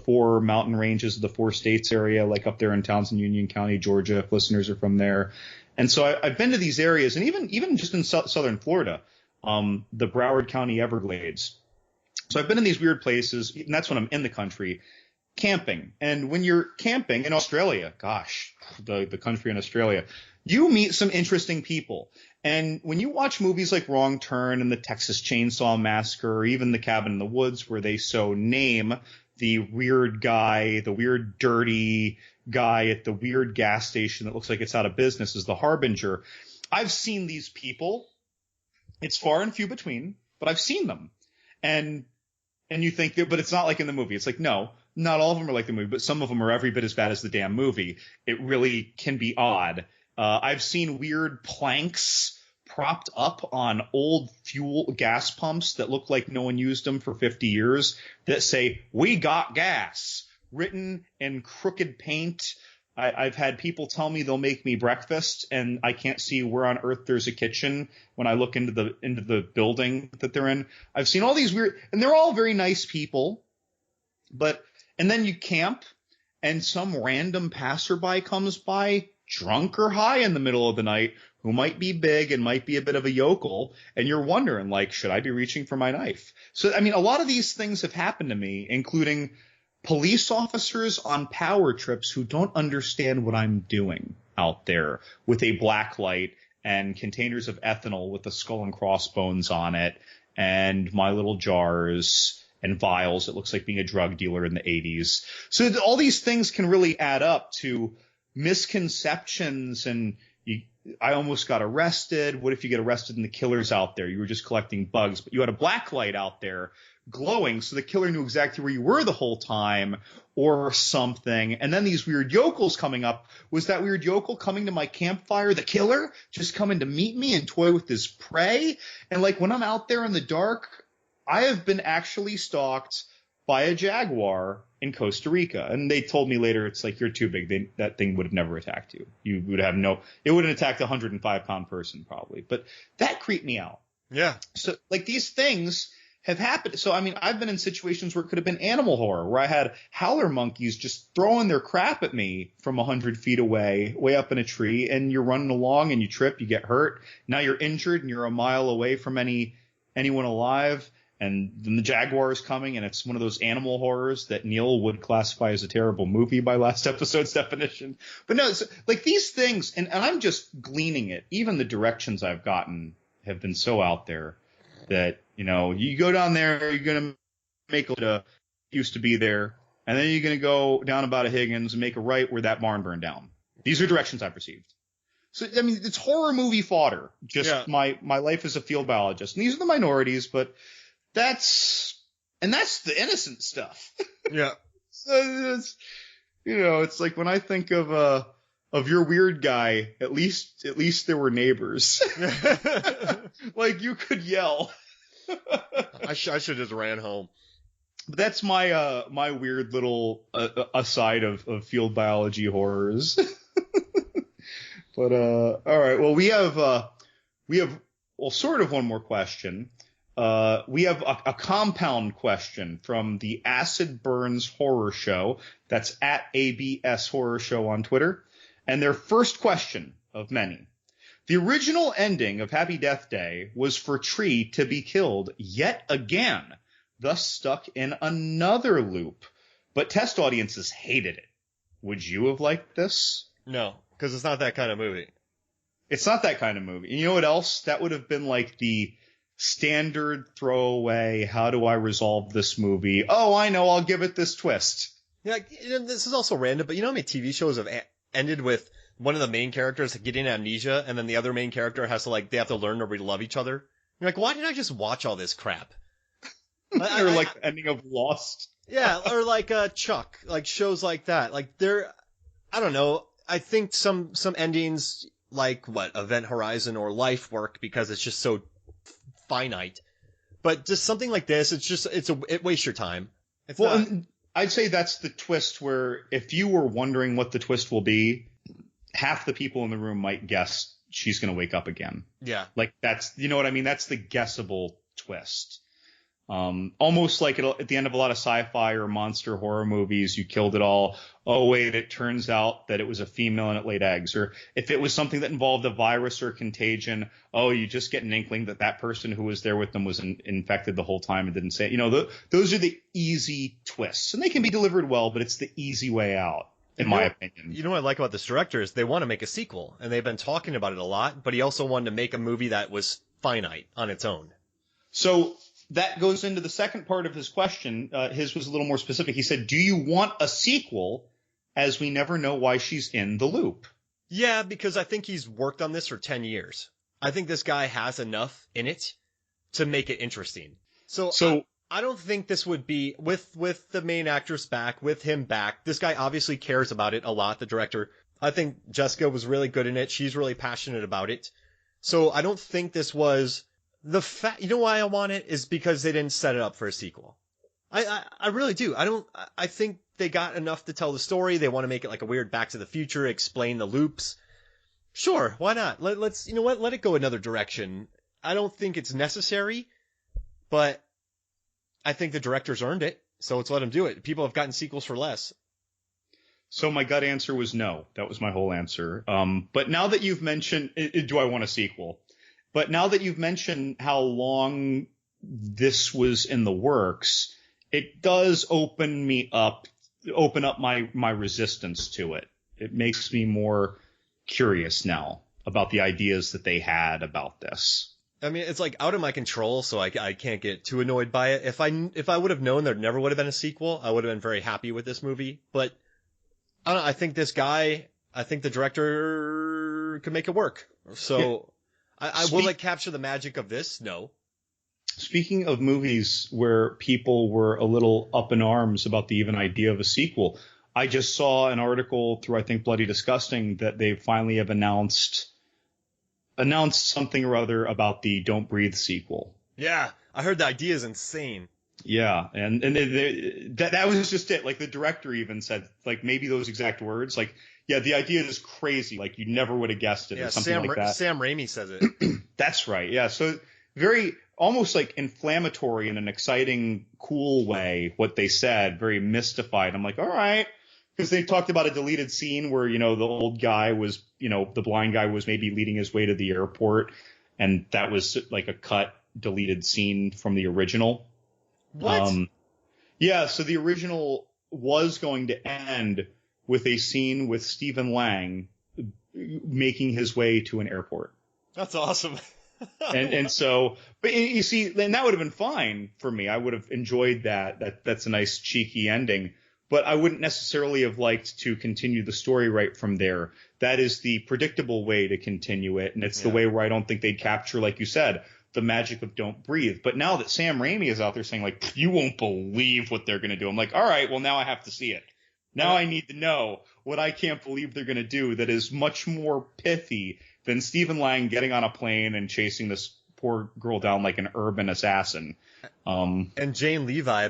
Speaker 2: four mountain ranges of the 4 states area, like up there in Townsend, Union County, Georgia, if listeners are from there. And so I've been to these areas, and even just in southern Florida, the Broward County Everglades. So I've been in these weird places, and that's when I'm in the country, camping. And when you're camping in Australia, gosh, the country in Australia, you meet some interesting people. And when you watch movies like Wrong Turn and the Texas Chainsaw Massacre, or even The Cabin in the Woods, where they so name the weird guy, the weird dirty guy at the weird gas station that looks like it's out of business as the harbinger, I've seen these people. It's far and few between, but I've seen them. And you think that, but it's not like in the movie. It's like, no, not all of them are like the movie, but some of them are every bit as bad as the damn movie. It really can be odd. I've seen weird planks propped up on old fuel gas pumps that look like no one used them for 50 years that say, "We got gas," written in crooked paint. I've had people tell me they'll make me breakfast, and I can't see where on earth there's a kitchen when I look into the building that they're in. I've seen all these weird, and they're all very nice people, and then you camp, and some random passerby comes by, drunk or high in the middle of the night, who might be big and might be a bit of a yokel, and you're wondering, like, should I be reaching for my knife? So, I mean, a lot of these things have happened to me, including police officers on power trips who don't understand what I'm doing out there with a black light and containers of ethanol with the skull and crossbones on it and my little jars and vials. It looks like being a drug dealer in the 80s. So all these things can really add up to misconceptions, and I almost got arrested. What if you get arrested and the killer's out there? You were just collecting bugs, but you had a black light out there glowing, so the killer knew exactly where you were the whole time or something. And then these weird yokels coming up. Was that weird yokel coming to my campfire the killer, just coming to meet me and toy with his prey? And like when I'm out there in the dark, I have been actually stalked by a jaguar in Costa Rica. And they told me later, it's like, you're too big. That thing would have never attacked you. You would have it wouldn't attack a 105-pound person probably. But that creeped me out.
Speaker 1: Yeah.
Speaker 2: So like these things have happened. So, I mean, I've been in situations where it could have been animal horror, where I had howler monkeys just throwing their crap at me from 100 feet away, way up in a tree, and you're running along and you trip, you get hurt. Now you're injured and you're a mile away from anyone alive. And then the jaguar is coming, and it's one of those animal horrors that Neil would classify as a terrible movie by last episode's definition. But no, it's like these things, and I'm just gleaning it. Even the directions I've gotten have been so out there that, you know, you go down there, you're going to make a used to be there, and then you're going to go down about a Higgins and make a right where that barn burned down. These are directions I've received. So, I mean, it's horror movie fodder. Just my life as a field biologist. And these are the minorities, but that's the innocent stuff.
Speaker 1: Yeah.
Speaker 2: So it's like when I think of your weird guy, at least there were neighbors. Like you could yell.
Speaker 1: I should just ran home.
Speaker 2: But that's my my weird little aside of field biology horrors. But all right, well we have sort of one more question. We have a compound question from the Acid Burns Horror Show. That's at ABS Horror Show on Twitter. And their first question of many. The original ending of Happy Death Day was for Tree to be killed yet again, thus stuck in another loop. But test audiences hated it. Would you have liked this?
Speaker 1: No, because it's not that kind of movie.
Speaker 2: It's not that kind of movie. And you know what else? That would have been like the standard throwaway, how do I resolve this movie? Oh, I know, I'll give it this twist.
Speaker 1: Yeah, this is also random, but you know how many TV shows have ended with one of the main characters getting amnesia, and then the other main character has to, like, they have to learn to love each other? You're like, why did I just watch all this crap?
Speaker 2: Or like the ending of Lost.
Speaker 1: Yeah, or like Chuck, like shows like that. Like I don't know, I think some endings, like Event Horizon or Life work because it's just so finite. But just something like this, it wastes your time.
Speaker 2: And I'd say that's the twist where if you were wondering what the twist will be, half the people in the room might guess she's going to wake up again.
Speaker 1: Yeah.
Speaker 2: Like that's, you know what I mean? That's the guessable twist. Almost like at the end of a lot of sci-fi or monster horror movies, you killed it all. Oh, wait, it turns out that it was a female and it laid eggs. Or if it was something that involved a virus or contagion, oh, you just get an inkling that that person who was there with them was infected the whole time and didn't say it. You know, those are the easy twists. And they can be delivered well, but it's the easy way out, in my opinion.
Speaker 1: You know what I like about this director is they want to make a sequel, and they've been talking about it a lot, but he also wanted to make a movie that was finite on its own.
Speaker 2: So that goes into the second part of his question. His was a little more specific. He said, do you want a sequel, as we never know why she's in the loop?
Speaker 1: Yeah, because I think he's worked on this for 10 years. I think this guy has enough in it to make it interesting. So I don't think this would be, with the main actress back, with him back, this guy obviously cares about it a lot, the director. I think Jessica was really good in it. She's really passionate about it. So I don't think this was... you know why I want it is because they didn't set it up for a sequel. I really do. I think they got enough to tell the story. They want to make it like a weird Back to the Future, explain the loops. Sure, why not? Let's, you know what? Let it go another direction. I don't think it's necessary, but I think the director's earned it. So let's let him do it. People have gotten sequels for less.
Speaker 2: So my gut answer was no. That was my whole answer. But now that you've mentioned, do I want a sequel? But now that you've mentioned how long this was in the works, it does open up my resistance to it. It makes me more curious now about the ideas that they had about this.
Speaker 1: I mean, it's like out of my control, so I can't get too annoyed by it. If I would have known there never would have been a sequel, I would have been very happy with this movie. But I don't know, I think the director could make it work. So... Will it capture the magic of this? No.
Speaker 2: Speaking of movies where people were a little up in arms about the even idea of a sequel, I just saw an article through, I think, Bloody Disgusting that they finally have announced something or other about the Don't Breathe sequel.
Speaker 1: Yeah, I heard the idea is insane.
Speaker 2: Yeah, and that was just it. Like the director even said, like maybe those exact words, like, yeah, the idea is crazy. Like you never would have guessed it,
Speaker 1: yeah,
Speaker 2: or something like that.
Speaker 1: Sam Raimi says it.
Speaker 2: That's right. Yeah. So very almost like inflammatory in an exciting, cool way. What they said, very mystified. I'm like, all right, because they talked about a deleted scene where the old guy was, the blind guy was maybe leading his way to the airport, and that was like a cut deleted scene from the original.
Speaker 1: What?
Speaker 2: Yeah. So the original was going to end with a scene with Stephen Lang making his way to an airport.
Speaker 1: That's awesome.
Speaker 2: and so, but you see, then that would have been fine for me. I would have enjoyed that. That's a nice cheeky ending, but I wouldn't necessarily have liked to continue the story right from there. That is the predictable way to continue it. And it's the way where I don't think they'd capture, like you said, the magic of Don't Breathe. But now that Sam Raimi is out there saying like, you won't believe what they're going to do. I'm like, all right, well now I have to see it. Now I need to know what I can't believe they're going to do that is much more pithy than Stephen Lang getting on a plane and chasing this poor girl down like an urban assassin.
Speaker 1: And Jane Levi,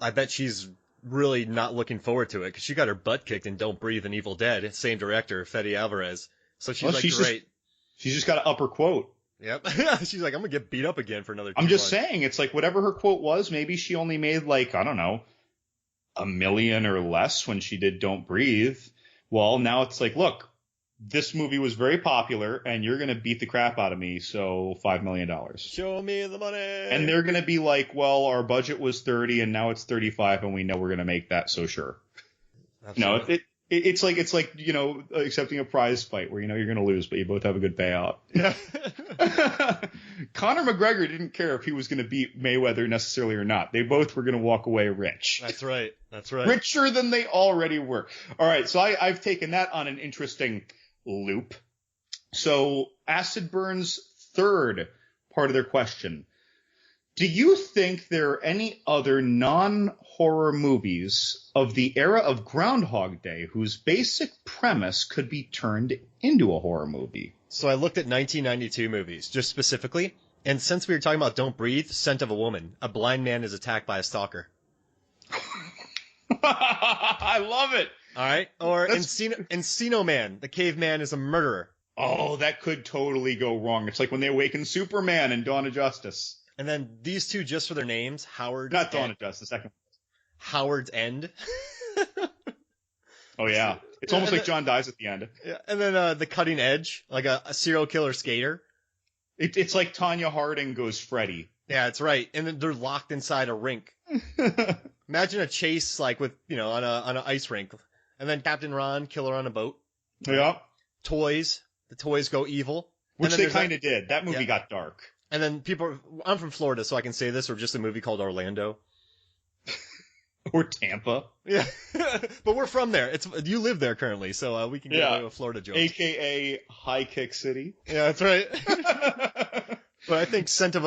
Speaker 1: I bet she's really not looking forward to it because she got her butt kicked in Don't Breathe and Evil Dead. Same director, Fede Alvarez. So she's great.
Speaker 2: She's just got to up her quote.
Speaker 1: Yep. She's like, I'm going to get beat up again for another 2
Speaker 2: I'm just
Speaker 1: months.
Speaker 2: saying, it's like whatever her quote was, maybe she only made like, I don't know, $1 million or less when she did Don't Breathe. Well, now it's like, look, this movie was very popular and you're going to beat the crap out of me. So $5 million.
Speaker 1: Show me the money.
Speaker 2: And they're going to be like, well, our budget was 30 and now it's 35 and we know we're going to make that. So sure. Absolutely. No, it's like, accepting a prize fight where, you're going to lose, but you both have a good payout.
Speaker 1: Yeah.
Speaker 2: Conor McGregor didn't care if he was going to beat Mayweather necessarily or not. They both were going to walk away rich.
Speaker 1: That's right.
Speaker 2: Richer than they already were. All right. So I've taken that on an interesting loop. So Acid Burn's third part of their question. Do you think there are any other non-horror movies of the era of Groundhog Day whose basic premise could be turned into a horror movie?
Speaker 1: So I looked at 1992 movies, just specifically, and since we were talking about Don't Breathe, Scent of a Woman, a blind man is attacked by a stalker.
Speaker 2: I love it.
Speaker 1: All right? Or Encino Man, the caveman is a murderer.
Speaker 2: Oh, that could totally go wrong. It's like when they awaken Superman in Dawn of Justice.
Speaker 1: And then these two, just for their names,
Speaker 2: Not Dawn of Justice, the second.
Speaker 1: Howard's End.
Speaker 2: Oh yeah, it's almost like John dies at the end.
Speaker 1: Yeah, and then the Cutting Edge, like a serial killer skater.
Speaker 2: It's like Tanya Harding goes Freddy.
Speaker 1: Yeah, that's right. And then they're locked inside a rink. Imagine a chase like with on an ice rink, and then Captain Ron, killer on a boat.
Speaker 2: Yeah.
Speaker 1: Toys. The toys go evil.
Speaker 2: Which they kind of did. That movie got dark.
Speaker 1: And then I'm from Florida, so I can say this, or just a movie called Orlando.
Speaker 2: Or Tampa.
Speaker 1: Yeah. But we're from there. You live there currently, so we can get away with Florida jokes.
Speaker 2: AKA High Kick City.
Speaker 1: Yeah, that's right. But I think Scent of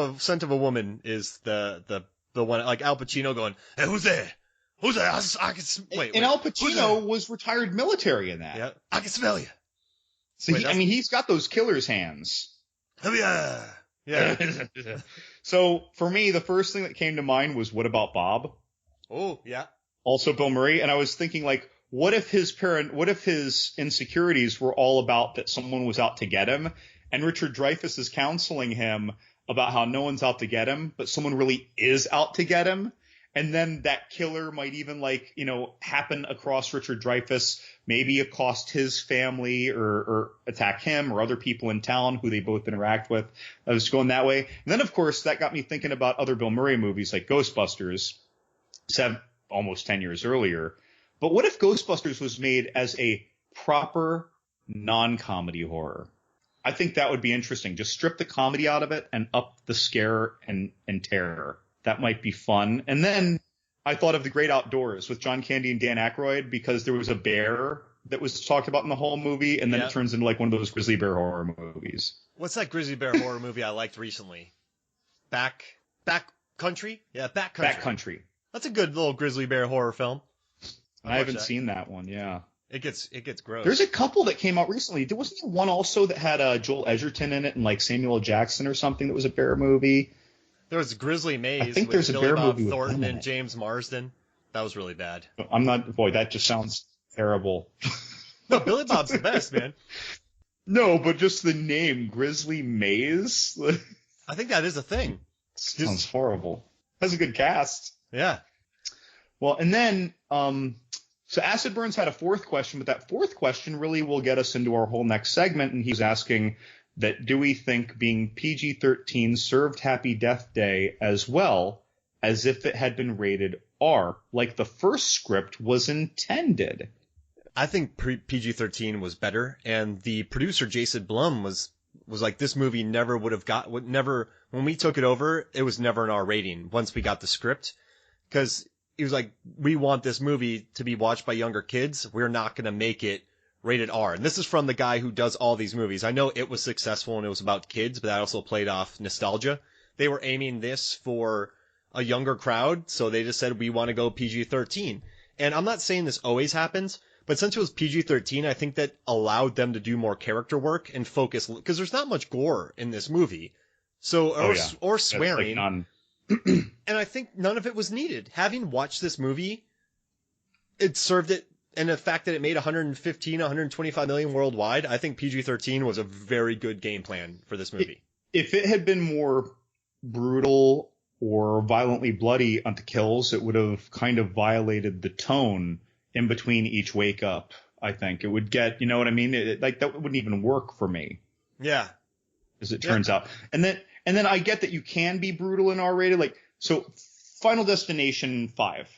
Speaker 1: a Woman is the one, like Al Pacino going, "Hey, who's there? Who's there? I can wait."
Speaker 2: And Al Pacino was retired military in that.
Speaker 1: Yeah, I can smell you.
Speaker 2: So he's got those killer's hands.
Speaker 1: Yeah.
Speaker 2: So for me, the first thing that came to mind was, what about Bob?
Speaker 1: Oh, yeah.
Speaker 2: Also Bill Murray. And I was thinking, like, what if his insecurities were all about that someone was out to get him, and Richard Dreyfuss is counseling him about how no one's out to get him, but someone really is out to get him. And then that killer might even happen across Richard Dreyfuss, maybe accost his family or attack him or other people in town who they both interact with. I was going that way. And then, of course, that got me thinking about other Bill Murray movies like Ghostbusters, almost 10 years earlier. But what if Ghostbusters was made as a proper non-comedy horror? I think that would be interesting. Just strip the comedy out of it and up the scare and terror. That might be fun. And then I thought of The Great Outdoors with John Candy and Dan Aykroyd, because there was a bear that was talked about in the whole movie, and then it turns into like one of those grizzly bear horror movies.
Speaker 1: What's that grizzly bear horror movie I liked recently? Back Country? Yeah, Back Country.
Speaker 2: Back Country.
Speaker 1: That's a good little grizzly bear horror film.
Speaker 2: I haven't seen that one, yeah.
Speaker 1: It gets gross.
Speaker 2: There's a couple that came out recently. There wasn't one also that had Joel Edgerton in it and like Samuel L. Jackson or something that was a bear movie.
Speaker 1: There was Grizzly Maze.
Speaker 2: I think
Speaker 1: with
Speaker 2: there's a
Speaker 1: Billy
Speaker 2: bear
Speaker 1: Bob
Speaker 2: movie
Speaker 1: Thornton
Speaker 2: with
Speaker 1: and James Marsden. That was really bad.
Speaker 2: That just sounds terrible.
Speaker 1: No, Billy Bob's the best, man.
Speaker 2: No, but just the name, Grizzly Maze.
Speaker 1: I think that is a thing.
Speaker 2: Sounds horrible. Has a good cast.
Speaker 1: Yeah.
Speaker 2: Well, and then, so Acid Burns had a fourth question, but that fourth question really will get us into our whole next segment. And he's asking that, do we think being PG-13 served Happy Death Day as well as if it had been rated R, like the first script was intended?
Speaker 1: I think PG-13 was better, and the producer Jason Blum was like, this movie never would have when we took it over, it was never an R rating once we got the script, because he was like, we want this movie to be watched by younger kids. We're not going to make it rated R. And this is from the guy who does all these movies. I know it was successful and it was about kids, but that also played off nostalgia. They were aiming this for a younger crowd, so they just said, we want to go PG-13. And I'm not saying this always happens, but since it was PG-13, I think that allowed them to do more character work and focus, because there's not much gore in this movie. So, or swearing.
Speaker 2: Like
Speaker 1: and I think none of it was needed. Having watched this movie, it served it. And the fact that it made 125 million worldwide, I think PG-13 was a very good game plan for this movie.
Speaker 2: If it had been more brutal or violently bloody on the kills, it would have kind of violated the tone in between each wake up. I think it would get, you know what I mean? That wouldn't even work for me.
Speaker 1: Yeah.
Speaker 2: As it turns out. And then I get that you can be brutal and R-rated. Like, so Final Destination 5.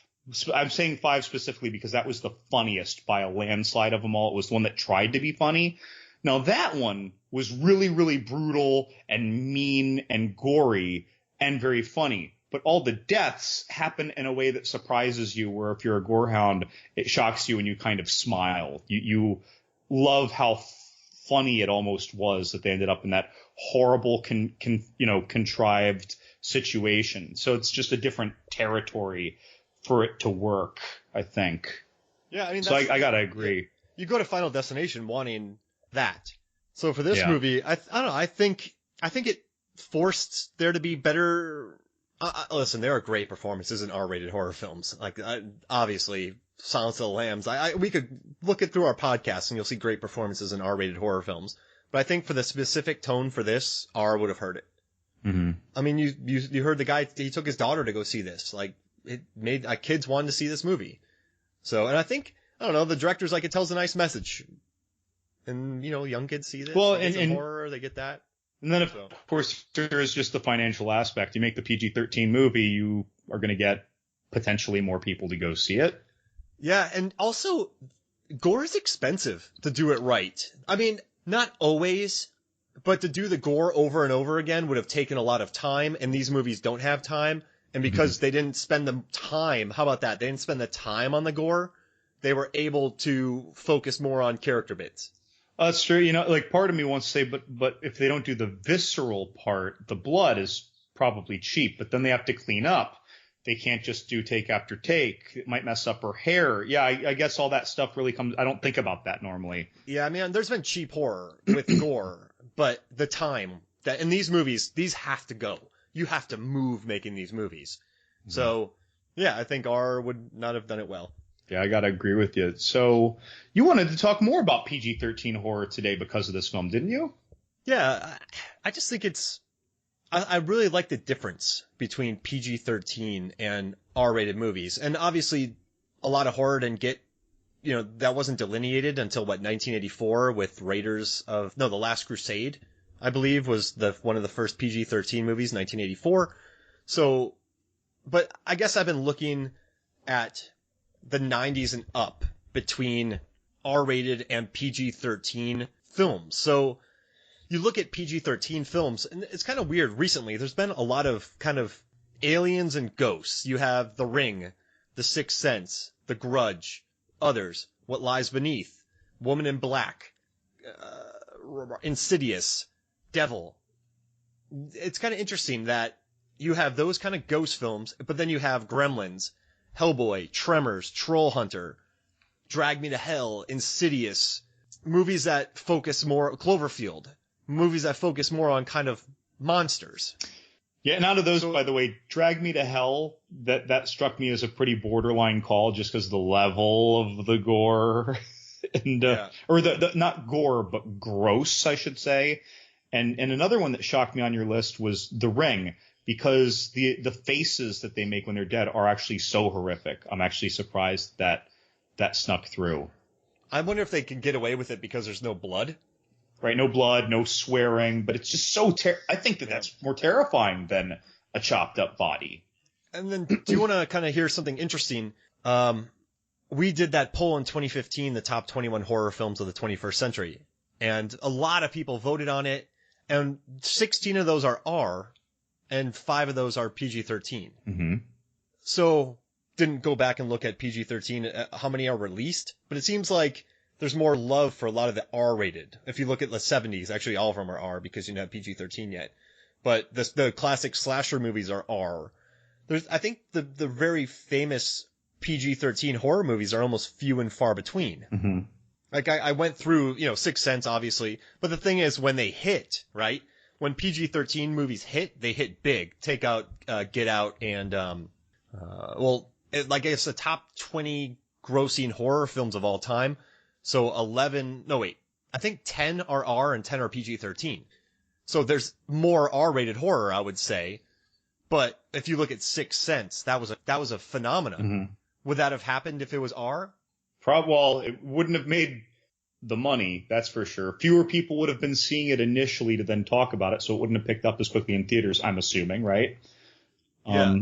Speaker 2: I'm saying 5 specifically because that was the funniest by a landslide of them all. It was the one that tried to be funny. Now that one was really, really brutal and mean and gory and very funny. But all the deaths happen in a way that surprises you, where if you're a gorehound, it shocks you and you kind of smile. You love how funny it almost was that they ended up in that horrible, contrived situation. So it's just a different territory for it to work, I think.
Speaker 1: Yeah, I mean,
Speaker 2: so I gotta agree.
Speaker 1: You go to Final Destination wanting that. So for this movie, I don't know. I think it forced there to be better. Listen, there are great performances in R-rated horror films. Like, obviously, Silence of the Lambs. We could look it through our podcast and you'll see great performances in R-rated horror films. But I think for the specific tone for this, R would have hurt it.
Speaker 2: Mm-hmm.
Speaker 1: I mean, you heard the guy, he took his daughter to go see this. Like, it made, kids wanted to see this movie. So, and I think, I don't know, the director's like, it tells a nice message. And, young kids see this.
Speaker 2: Well,
Speaker 1: they get some
Speaker 2: and
Speaker 1: horror, they get that.
Speaker 2: And then, of course, there is just the financial aspect. You make the PG-13 movie, you are going to get potentially more people to go see it.
Speaker 1: Yeah, and also, gore is expensive to do it right. I mean, not always, but to do the gore over and over again would have taken a lot of time, and these movies don't have time. And because they didn't spend the time, how about that? They didn't spend the time on the gore. They were able to focus more on character bits.
Speaker 2: That's true. Like part of me wants to say, but if they don't do the visceral part, the blood is probably cheap, but then they have to clean up. They can't just do take after take. It might mess up her hair. Yeah, I guess all that stuff really comes. I don't think about that normally.
Speaker 1: Yeah, I mean, there's been cheap horror with gore, but the time that in these movies, these have to go. You have to move making these movies. Mm-hmm. So, yeah, I think R would not have done it well.
Speaker 2: Yeah, I gotta agree with you. So you wanted to talk more about PG-13 horror today because of this film, didn't you?
Speaker 1: Yeah, I just think I really like the difference between PG-13 and R-rated movies. And obviously, a lot of horror didn't get, that wasn't delineated until, 1984 with The Last Crusade, I believe, was one of the first PG-13 movies, 1984. So, but I guess I've been looking at the 90s and up between R-rated and PG-13 films. So you look at PG-13 films, and it's kind of weird recently. There's been a lot of kind of aliens and ghosts. You have The Ring, The Sixth Sense, The Grudge, others, What Lies Beneath, Woman in Black, Insidious, Devil. It's kind of interesting that you have those kind of ghost films, but then you have Gremlins, Hellboy, Tremors, Troll Hunter, Drag Me to Hell, Insidious, movies that focus more, Cloverfield, movies that focus more on kind of monsters.
Speaker 2: Yeah, and out of those, by the way, Drag Me to Hell, that struck me as a pretty borderline call just because the level of the gore and or the not gore but gross, I should say. And another one that shocked me on your list was The Ring, because the faces that they make when they're dead are actually so horrific. I'm actually surprised that snuck through.
Speaker 1: I wonder if they can get away with it because there's no blood.
Speaker 2: Right, no blood, no swearing, but it's just so I think that's more terrifying than a chopped up body.
Speaker 1: And then, do you want to kind of hear something interesting? We did that poll in 2015, the top 21 horror films of the 21st century, and a lot of people voted on it, and 16 of those are R, and 5 of those are PG-13.
Speaker 2: Mm-hmm.
Speaker 1: So, didn't go back and look at PG-13, how many are released, but it seems like there's more love for a lot of the R-rated. If you look at the 70s, actually all of them are R because you don't have PG-13 yet. But the classic slasher movies are R. I think the very famous PG-13 horror movies are almost few and far between.
Speaker 2: Mm-hmm.
Speaker 1: Like I went through, Sixth Sense, obviously. But the thing is, when they hit, right? When PG-13 movies hit, they hit big. Take out Get Out and, it's the top 20 grossing horror films of all time. So I think 10 are R and 10 are PG-13. So there's more R-rated horror, I would say. But if you look at Sixth Sense, that was a phenomenon.
Speaker 2: Mm-hmm.
Speaker 1: Would that have happened if it was R?
Speaker 2: Well, it wouldn't have made the money, that's for sure. Fewer people would have been seeing it initially to then talk about it, so it wouldn't have picked up as quickly in theaters, I'm assuming, right?
Speaker 1: Yeah.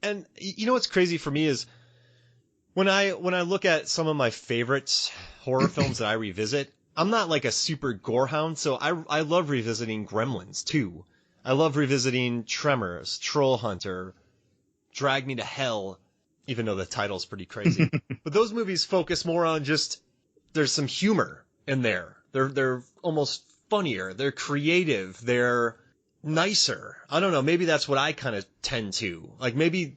Speaker 1: And what's crazy for me is when I look at some of my favorite horror films that I revisit, I'm not like a super gorehound, so I love revisiting Gremlins too. I love revisiting Tremors, Troll Hunter, Drag Me to Hell, even though the title's pretty crazy. But those movies focus more on just there's some humor in there. They're almost funnier. They're creative. They're nicer. I don't know. Maybe that's what I kind of tend to. Like maybe,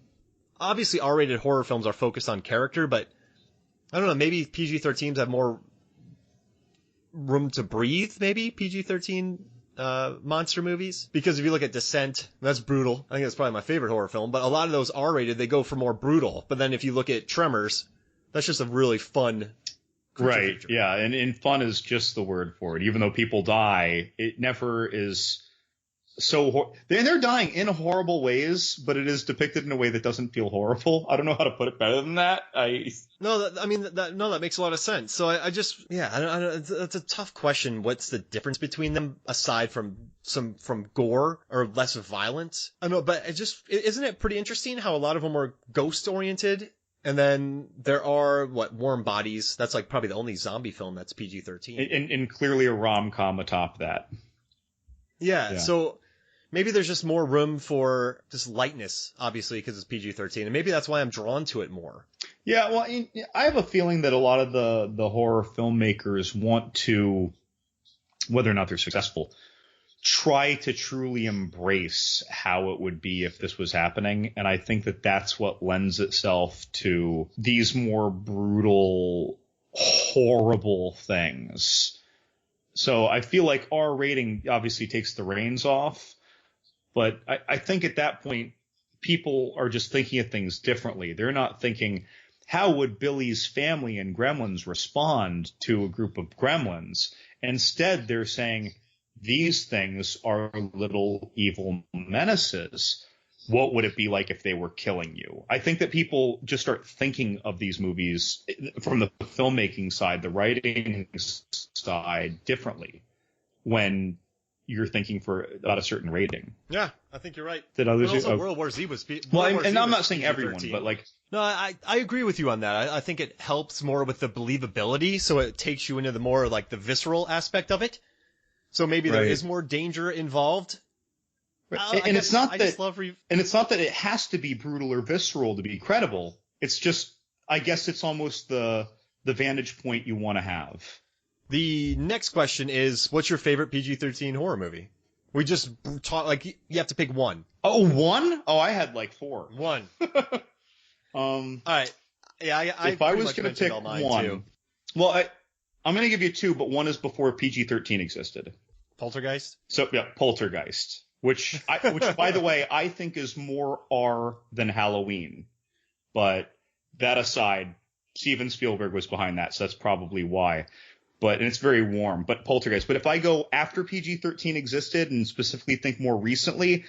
Speaker 1: obviously R-rated horror films are focused on character, but I don't know. Maybe PG-13s have more room to breathe. Maybe PG-13 monster movies, because if you look at Descent, that's brutal. I think that's probably my favorite horror film. But a lot of those R-rated, they go for more brutal. But then if you look at Tremors, that's just a really fun.
Speaker 2: Right. Feature. Yeah. And fun is just the word for it. Even though people die, it never is they're dying in horrible ways, but it is depicted in a way that doesn't feel horrible. I don't know how to put it better than that.
Speaker 1: No, that makes a lot of sense. So I just, yeah, I don't, it's a tough question. What's the difference between them aside from from gore or less violence? I don't know, but isn't it pretty interesting how a lot of them are ghost oriented? And then there are, Warm Bodies. That's like probably the only zombie film that's PG-13.
Speaker 2: And clearly a rom-com atop that.
Speaker 1: Yeah, so maybe there's just more room for just lightness, obviously, because it's PG-13. And maybe that's why I'm drawn to it more.
Speaker 2: Yeah, well, I have a feeling that a lot of the horror filmmakers want to, whether or not they're successful, try to truly embrace how it would be if this was happening. And I think that that's what lends itself to these more brutal, horrible things. So I feel like R rating obviously takes the reins off. But I think at that point, people are just thinking of things differently. They're not thinking, how would Billy's family and gremlins respond to a group of gremlins? Instead, they're saying, these things are little evil menaces. What would it be like if they were killing you? I think that people just start thinking of these movies from the filmmaking side, the writing side, differently when you're thinking about a certain rating.
Speaker 1: Yeah, I think you're right.
Speaker 2: That others
Speaker 1: but also World War Z was
Speaker 2: and I'm not saying everyone, but like...
Speaker 1: No, I agree with you on that. I think it helps more with the believability, so it takes you into the more like the visceral aspect of it. So maybe there is more danger involved.
Speaker 2: And it's not that it has to be brutal or visceral to be credible. It's just, I guess it's almost the vantage point you want to have.
Speaker 1: The next question is, what's your favorite PG-13 horror movie? We just talk, like, you have to pick one.
Speaker 2: Oh, one? Oh, I had like four.
Speaker 1: One.
Speaker 2: All
Speaker 1: right. Yeah,
Speaker 2: if I was going to pick one, too. Well, I'm going to give you two, but one is before PG-13 existed.
Speaker 1: Poltergeist?
Speaker 2: So, yeah, Poltergeist. Which, by the way, I think is more R than Halloween. But that aside, Steven Spielberg was behind that, so that's probably why. And it's very warm. But Poltergeist. But if I go after PG-13 existed and specifically think more recently,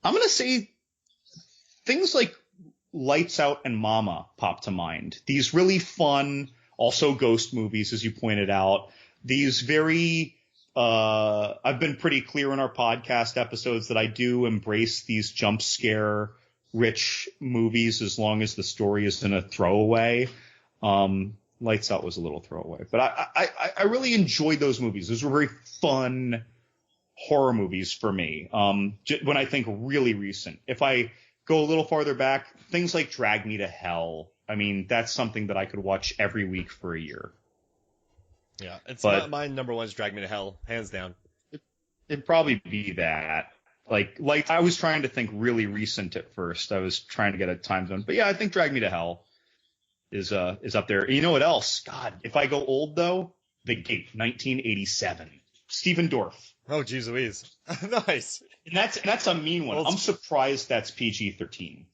Speaker 2: I'm going to say things like Lights Out and Mama pop to mind. These really fun, also ghost movies, as you pointed out. These very... I've been pretty clear in our podcast episodes that I do embrace these jump scare rich movies as long as the story isn't a throwaway. Lights Out was a little throwaway, but I really enjoyed those movies. Those were very fun horror movies for me. When I think really recent, if I go a little farther back, things like Drag Me to Hell. I mean, that's something that I could watch every week for a year.
Speaker 1: Yeah, but my number one is Drag Me to Hell, hands down.
Speaker 2: It'd probably be that. Like I was trying to think really recent at first. I was trying to get a time zone, but yeah, I think Drag Me to Hell is up there. You know what else? God, if I go old though, The Gate, 1987, Stephen Dorff.
Speaker 1: Oh, geez Louise, nice.
Speaker 2: And that's a mean one. I'm surprised that's PG-13.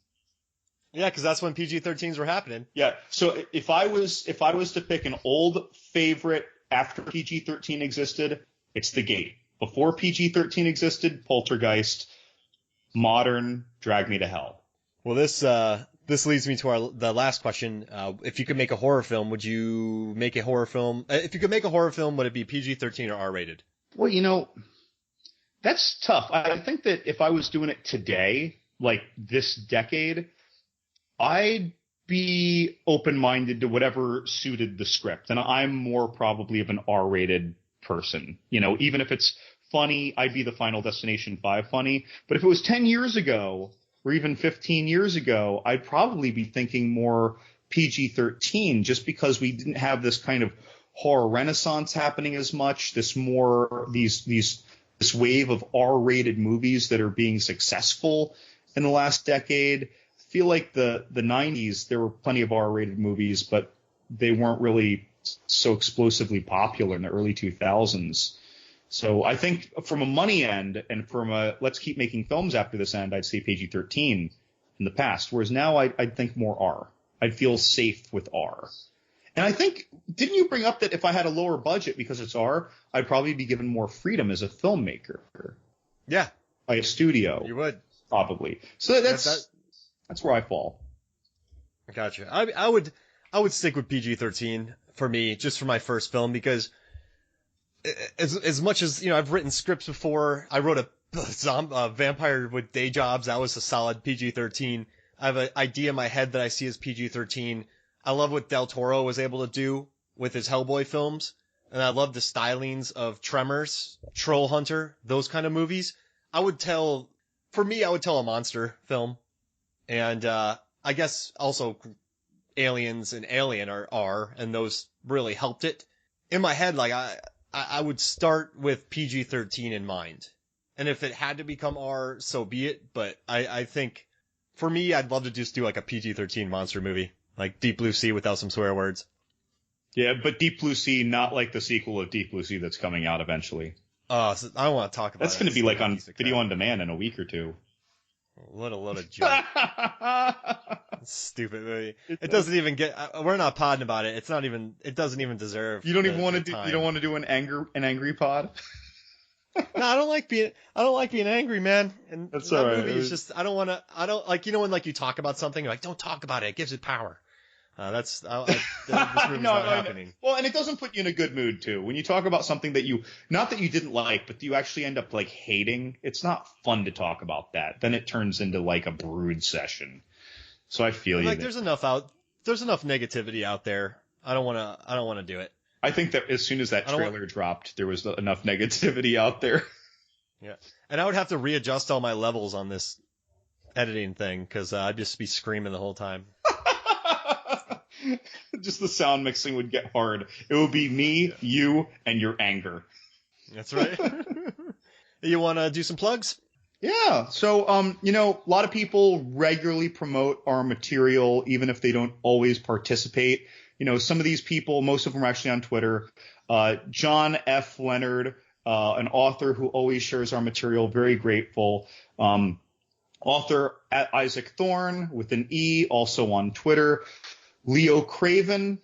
Speaker 1: Yeah, because that's when PG-13s were happening.
Speaker 2: Yeah. So if I was to pick an old favorite after PG-13 existed, it's The Gate. Before PG-13 existed, Poltergeist. Modern, Drag Me to Hell.
Speaker 1: Well, this leads me to the last question. If you could make a horror film, would you make a horror film? If you could make a horror film, would it be PG-13 or R-rated?
Speaker 2: Well, that's tough. I think that if I was doing it today, like this decade, I'd be open-minded to whatever suited the script. And I'm more probably of an R-rated person. Even if it's funny, I'd be the Final Destination 5 funny. But if it was 10 years ago or even 15 years ago, I'd probably be thinking more PG-13 just because we didn't have this kind of horror renaissance happening as much, this wave of R-rated movies that are being successful in the last decade. I feel like the 90s, there were plenty of R-rated movies, but they weren't really so explosively popular in the early 2000s. So I think from a money end and from a let's keep making films after this end, I'd say PG-13 in the past, whereas now I'd think more R. I'd feel safe with R. And I think, didn't you bring up that if I had a lower budget because it's R, I'd probably be given more freedom as a filmmaker?
Speaker 1: Yeah.
Speaker 2: by a studio.
Speaker 1: You would.
Speaker 2: Probably. So that's where I fall.
Speaker 1: Gotcha. I would stick with PG-13 for me, just for my first film, because as much as, I've written scripts before. I wrote a vampire with day jobs. That was a solid PG-13. I have an idea in my head that I see as PG-13. I love what Del Toro was able to do with his Hellboy films. And I love the stylings of Tremors, Troll Hunter, those kind of movies. I would tell a monster film. And, I guess also Aliens and Alien are, and those really helped it. In my head, like, I would start with PG-13 in mind. And if it had to become R, so be it. But I think, for me, I'd love to just do like a PG-13 monster movie. Like Deep Blue Sea without some swear words.
Speaker 2: Yeah, but Deep Blue Sea, not like the sequel of Deep Blue Sea that's coming out eventually.
Speaker 1: So I don't want to talk about
Speaker 2: That's going to be like on video on demand in a week or two.
Speaker 1: What a load of junk. Stupid movie. It doesn't even get. We're not podding about it. It's not even. It doesn't even deserve.
Speaker 2: You don't even want to do. You don't want to do an angry pod.
Speaker 1: No, I don't like being angry, man. And
Speaker 2: that's
Speaker 1: that
Speaker 2: all right.
Speaker 1: movie is just. I don't like. When like you talk about something, you're like, don't talk about it. It gives it power. This movie's not happening.
Speaker 2: Well, and it doesn't put you in a good mood too. When you talk about something that not that you didn't like, but you actually end up like hating, it's not fun to talk about that. Then it turns into like a brood session. So I feel you.
Speaker 1: Like there's enough negativity out there. I don't want to do it.
Speaker 2: I think that as soon as that trailer dropped, there was enough negativity out there.
Speaker 1: Yeah. And I would have to readjust all my levels on this editing thing, because I'd just be screaming the whole time.
Speaker 2: Just the sound mixing would get hard. It would be me, you, and your anger.
Speaker 1: That's right. You want to do some plugs?
Speaker 2: Yeah. So, a lot of people regularly promote our material, even if they don't always participate. Some of these people, most of them are actually on Twitter. John F. Leonard, an author who always shares our material, very grateful. Author at Isaac Thorne with an E, also on Twitter. Leo Craven,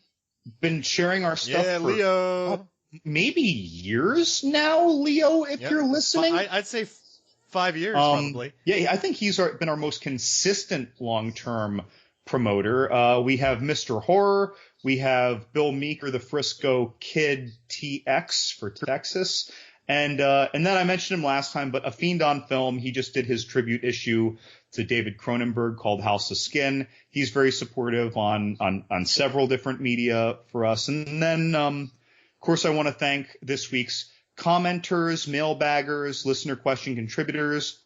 Speaker 2: been sharing our stuff for
Speaker 1: Leo.
Speaker 2: Maybe years now, Leo, if you're listening.
Speaker 1: I'd say 5 years, probably.
Speaker 2: Yeah, I think he's been our most consistent long-term promoter. We have Mr. Horror. We have Bill Meeker, the Frisco Kid TX for Texas. And then I mentioned him last time, but A Fiend on Film, he just did his tribute issue to David Cronenberg called House of Skin. He's very supportive on several different media for us. And then, of course, I want to thank this week's commenters, mailbaggers, listener question contributors,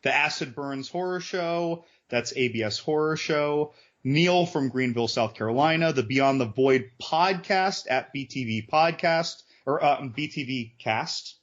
Speaker 2: the Acid Burns Horror Show, that's ABS Horror Show, Neil from Greenville, South Carolina, the Beyond the Void podcast at BTV Podcast, or BTV Cast.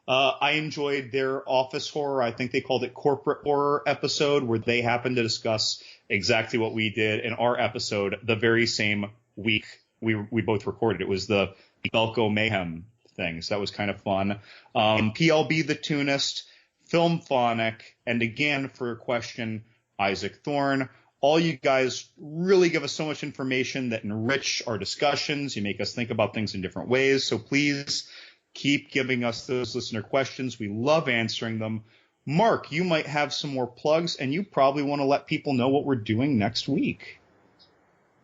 Speaker 2: I enjoyed their office horror. I think they called it corporate horror episode, where they happened to discuss exactly what we did in our episode the very same week we both recorded. It was the Belko Mayhem thing. So that was kind of fun. PLB the Tunist, Filmphonic, and again, for a question, Isaac Thorne. All you guys really give us so much information that enrich our discussions. You make us think about things in different ways. So please keep giving us those listener questions. We love answering them. Mark, you might have some more plugs, and you probably want to let people know what we're doing next week.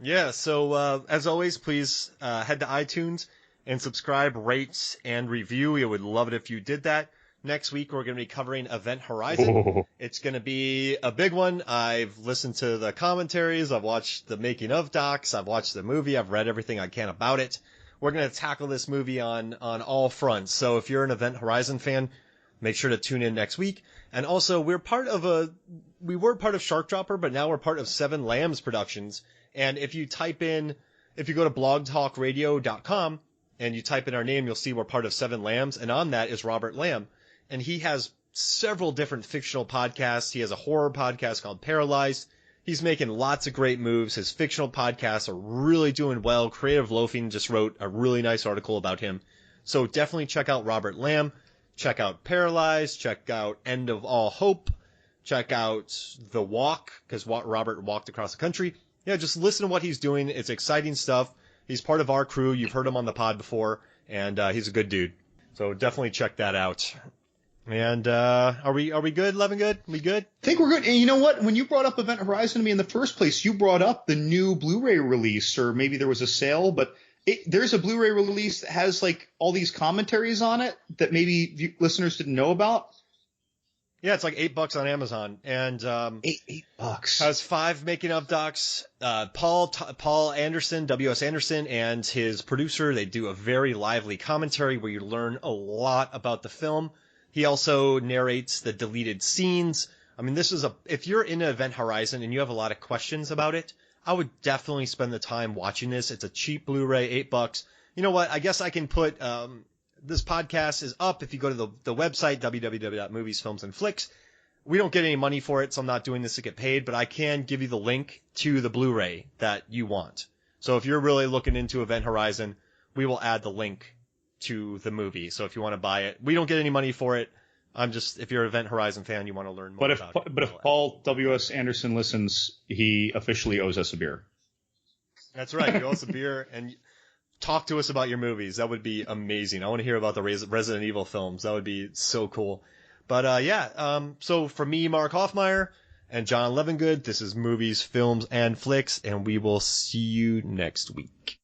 Speaker 1: Yeah, so as always, please head to iTunes and subscribe, rate, and review. We would love it if you did that. Next week, we're going to be covering Event Horizon. Oh. It's going to be a big one. I've listened to the commentaries. I've watched the making of docs. I've watched the movie. I've read everything I can about it. We're going to tackle this movie on all fronts. So if you're an Event Horizon fan, make sure to tune in next week. And also, we were part of Shark Dropper, but now we're part of Seven Lambs Productions. And if you go to blogtalkradio.com and you type in our name, you'll see we're part of Seven Lambs. And on that is Robert Lamb. And he has several different fictional podcasts. He has a horror podcast called Paralyzed. He's making lots of great moves. His fictional podcasts are really doing well. Creative Loafing just wrote a really nice article about him. So definitely check out Robert Lamb. Check out Paralyzed. Check out End of All Hope. Check out The Walk, because Robert walked across the country. Yeah, just listen to what he's doing. It's exciting stuff. He's part of our crew. You've heard him on the pod before, and he's a good dude. So definitely check that out. And are we good, Levin? Good? We good?
Speaker 2: I think we're good. And you know what? When you brought up Event Horizon to me in the first place, you brought up the new Blu-ray release, or maybe there was a sale, but there's a Blu-ray release that has like all these commentaries on it that maybe listeners didn't know about.
Speaker 1: Yeah, it's like $8 on Amazon, and
Speaker 2: $8.
Speaker 1: Has 5 making of docs. Paul Anderson, W.S. Anderson, and his producer, they do a very lively commentary where you learn a lot about the film. He also narrates the deleted scenes. I mean, if you're in Event Horizon and you have a lot of questions about it, I would definitely spend the time watching this. It's a cheap Blu-ray, $8. You know what? I guess I can put, this podcast is up if you go to the website, www.moviesfilmsandflicks. We don't get any money for it, so I'm not doing this to get paid, but I can give you the link to the Blu-ray that you want. So if you're really looking into Event Horizon, we will add the link to the movie. So if you want to buy it, we don't get any money for it. If you're an Event Horizon fan, you want to learn more about it.
Speaker 2: But if Paul W.S. Anderson listens, he officially owes us a beer.
Speaker 1: That's right. You owe us a beer and talk to us about your movies. That would be amazing. I want to hear about the Resident Evil films. That would be so cool. But so for me, Mark Hoffmeyer, and John Levingood, this is Movies, Films, and Flicks, and we will see you next week.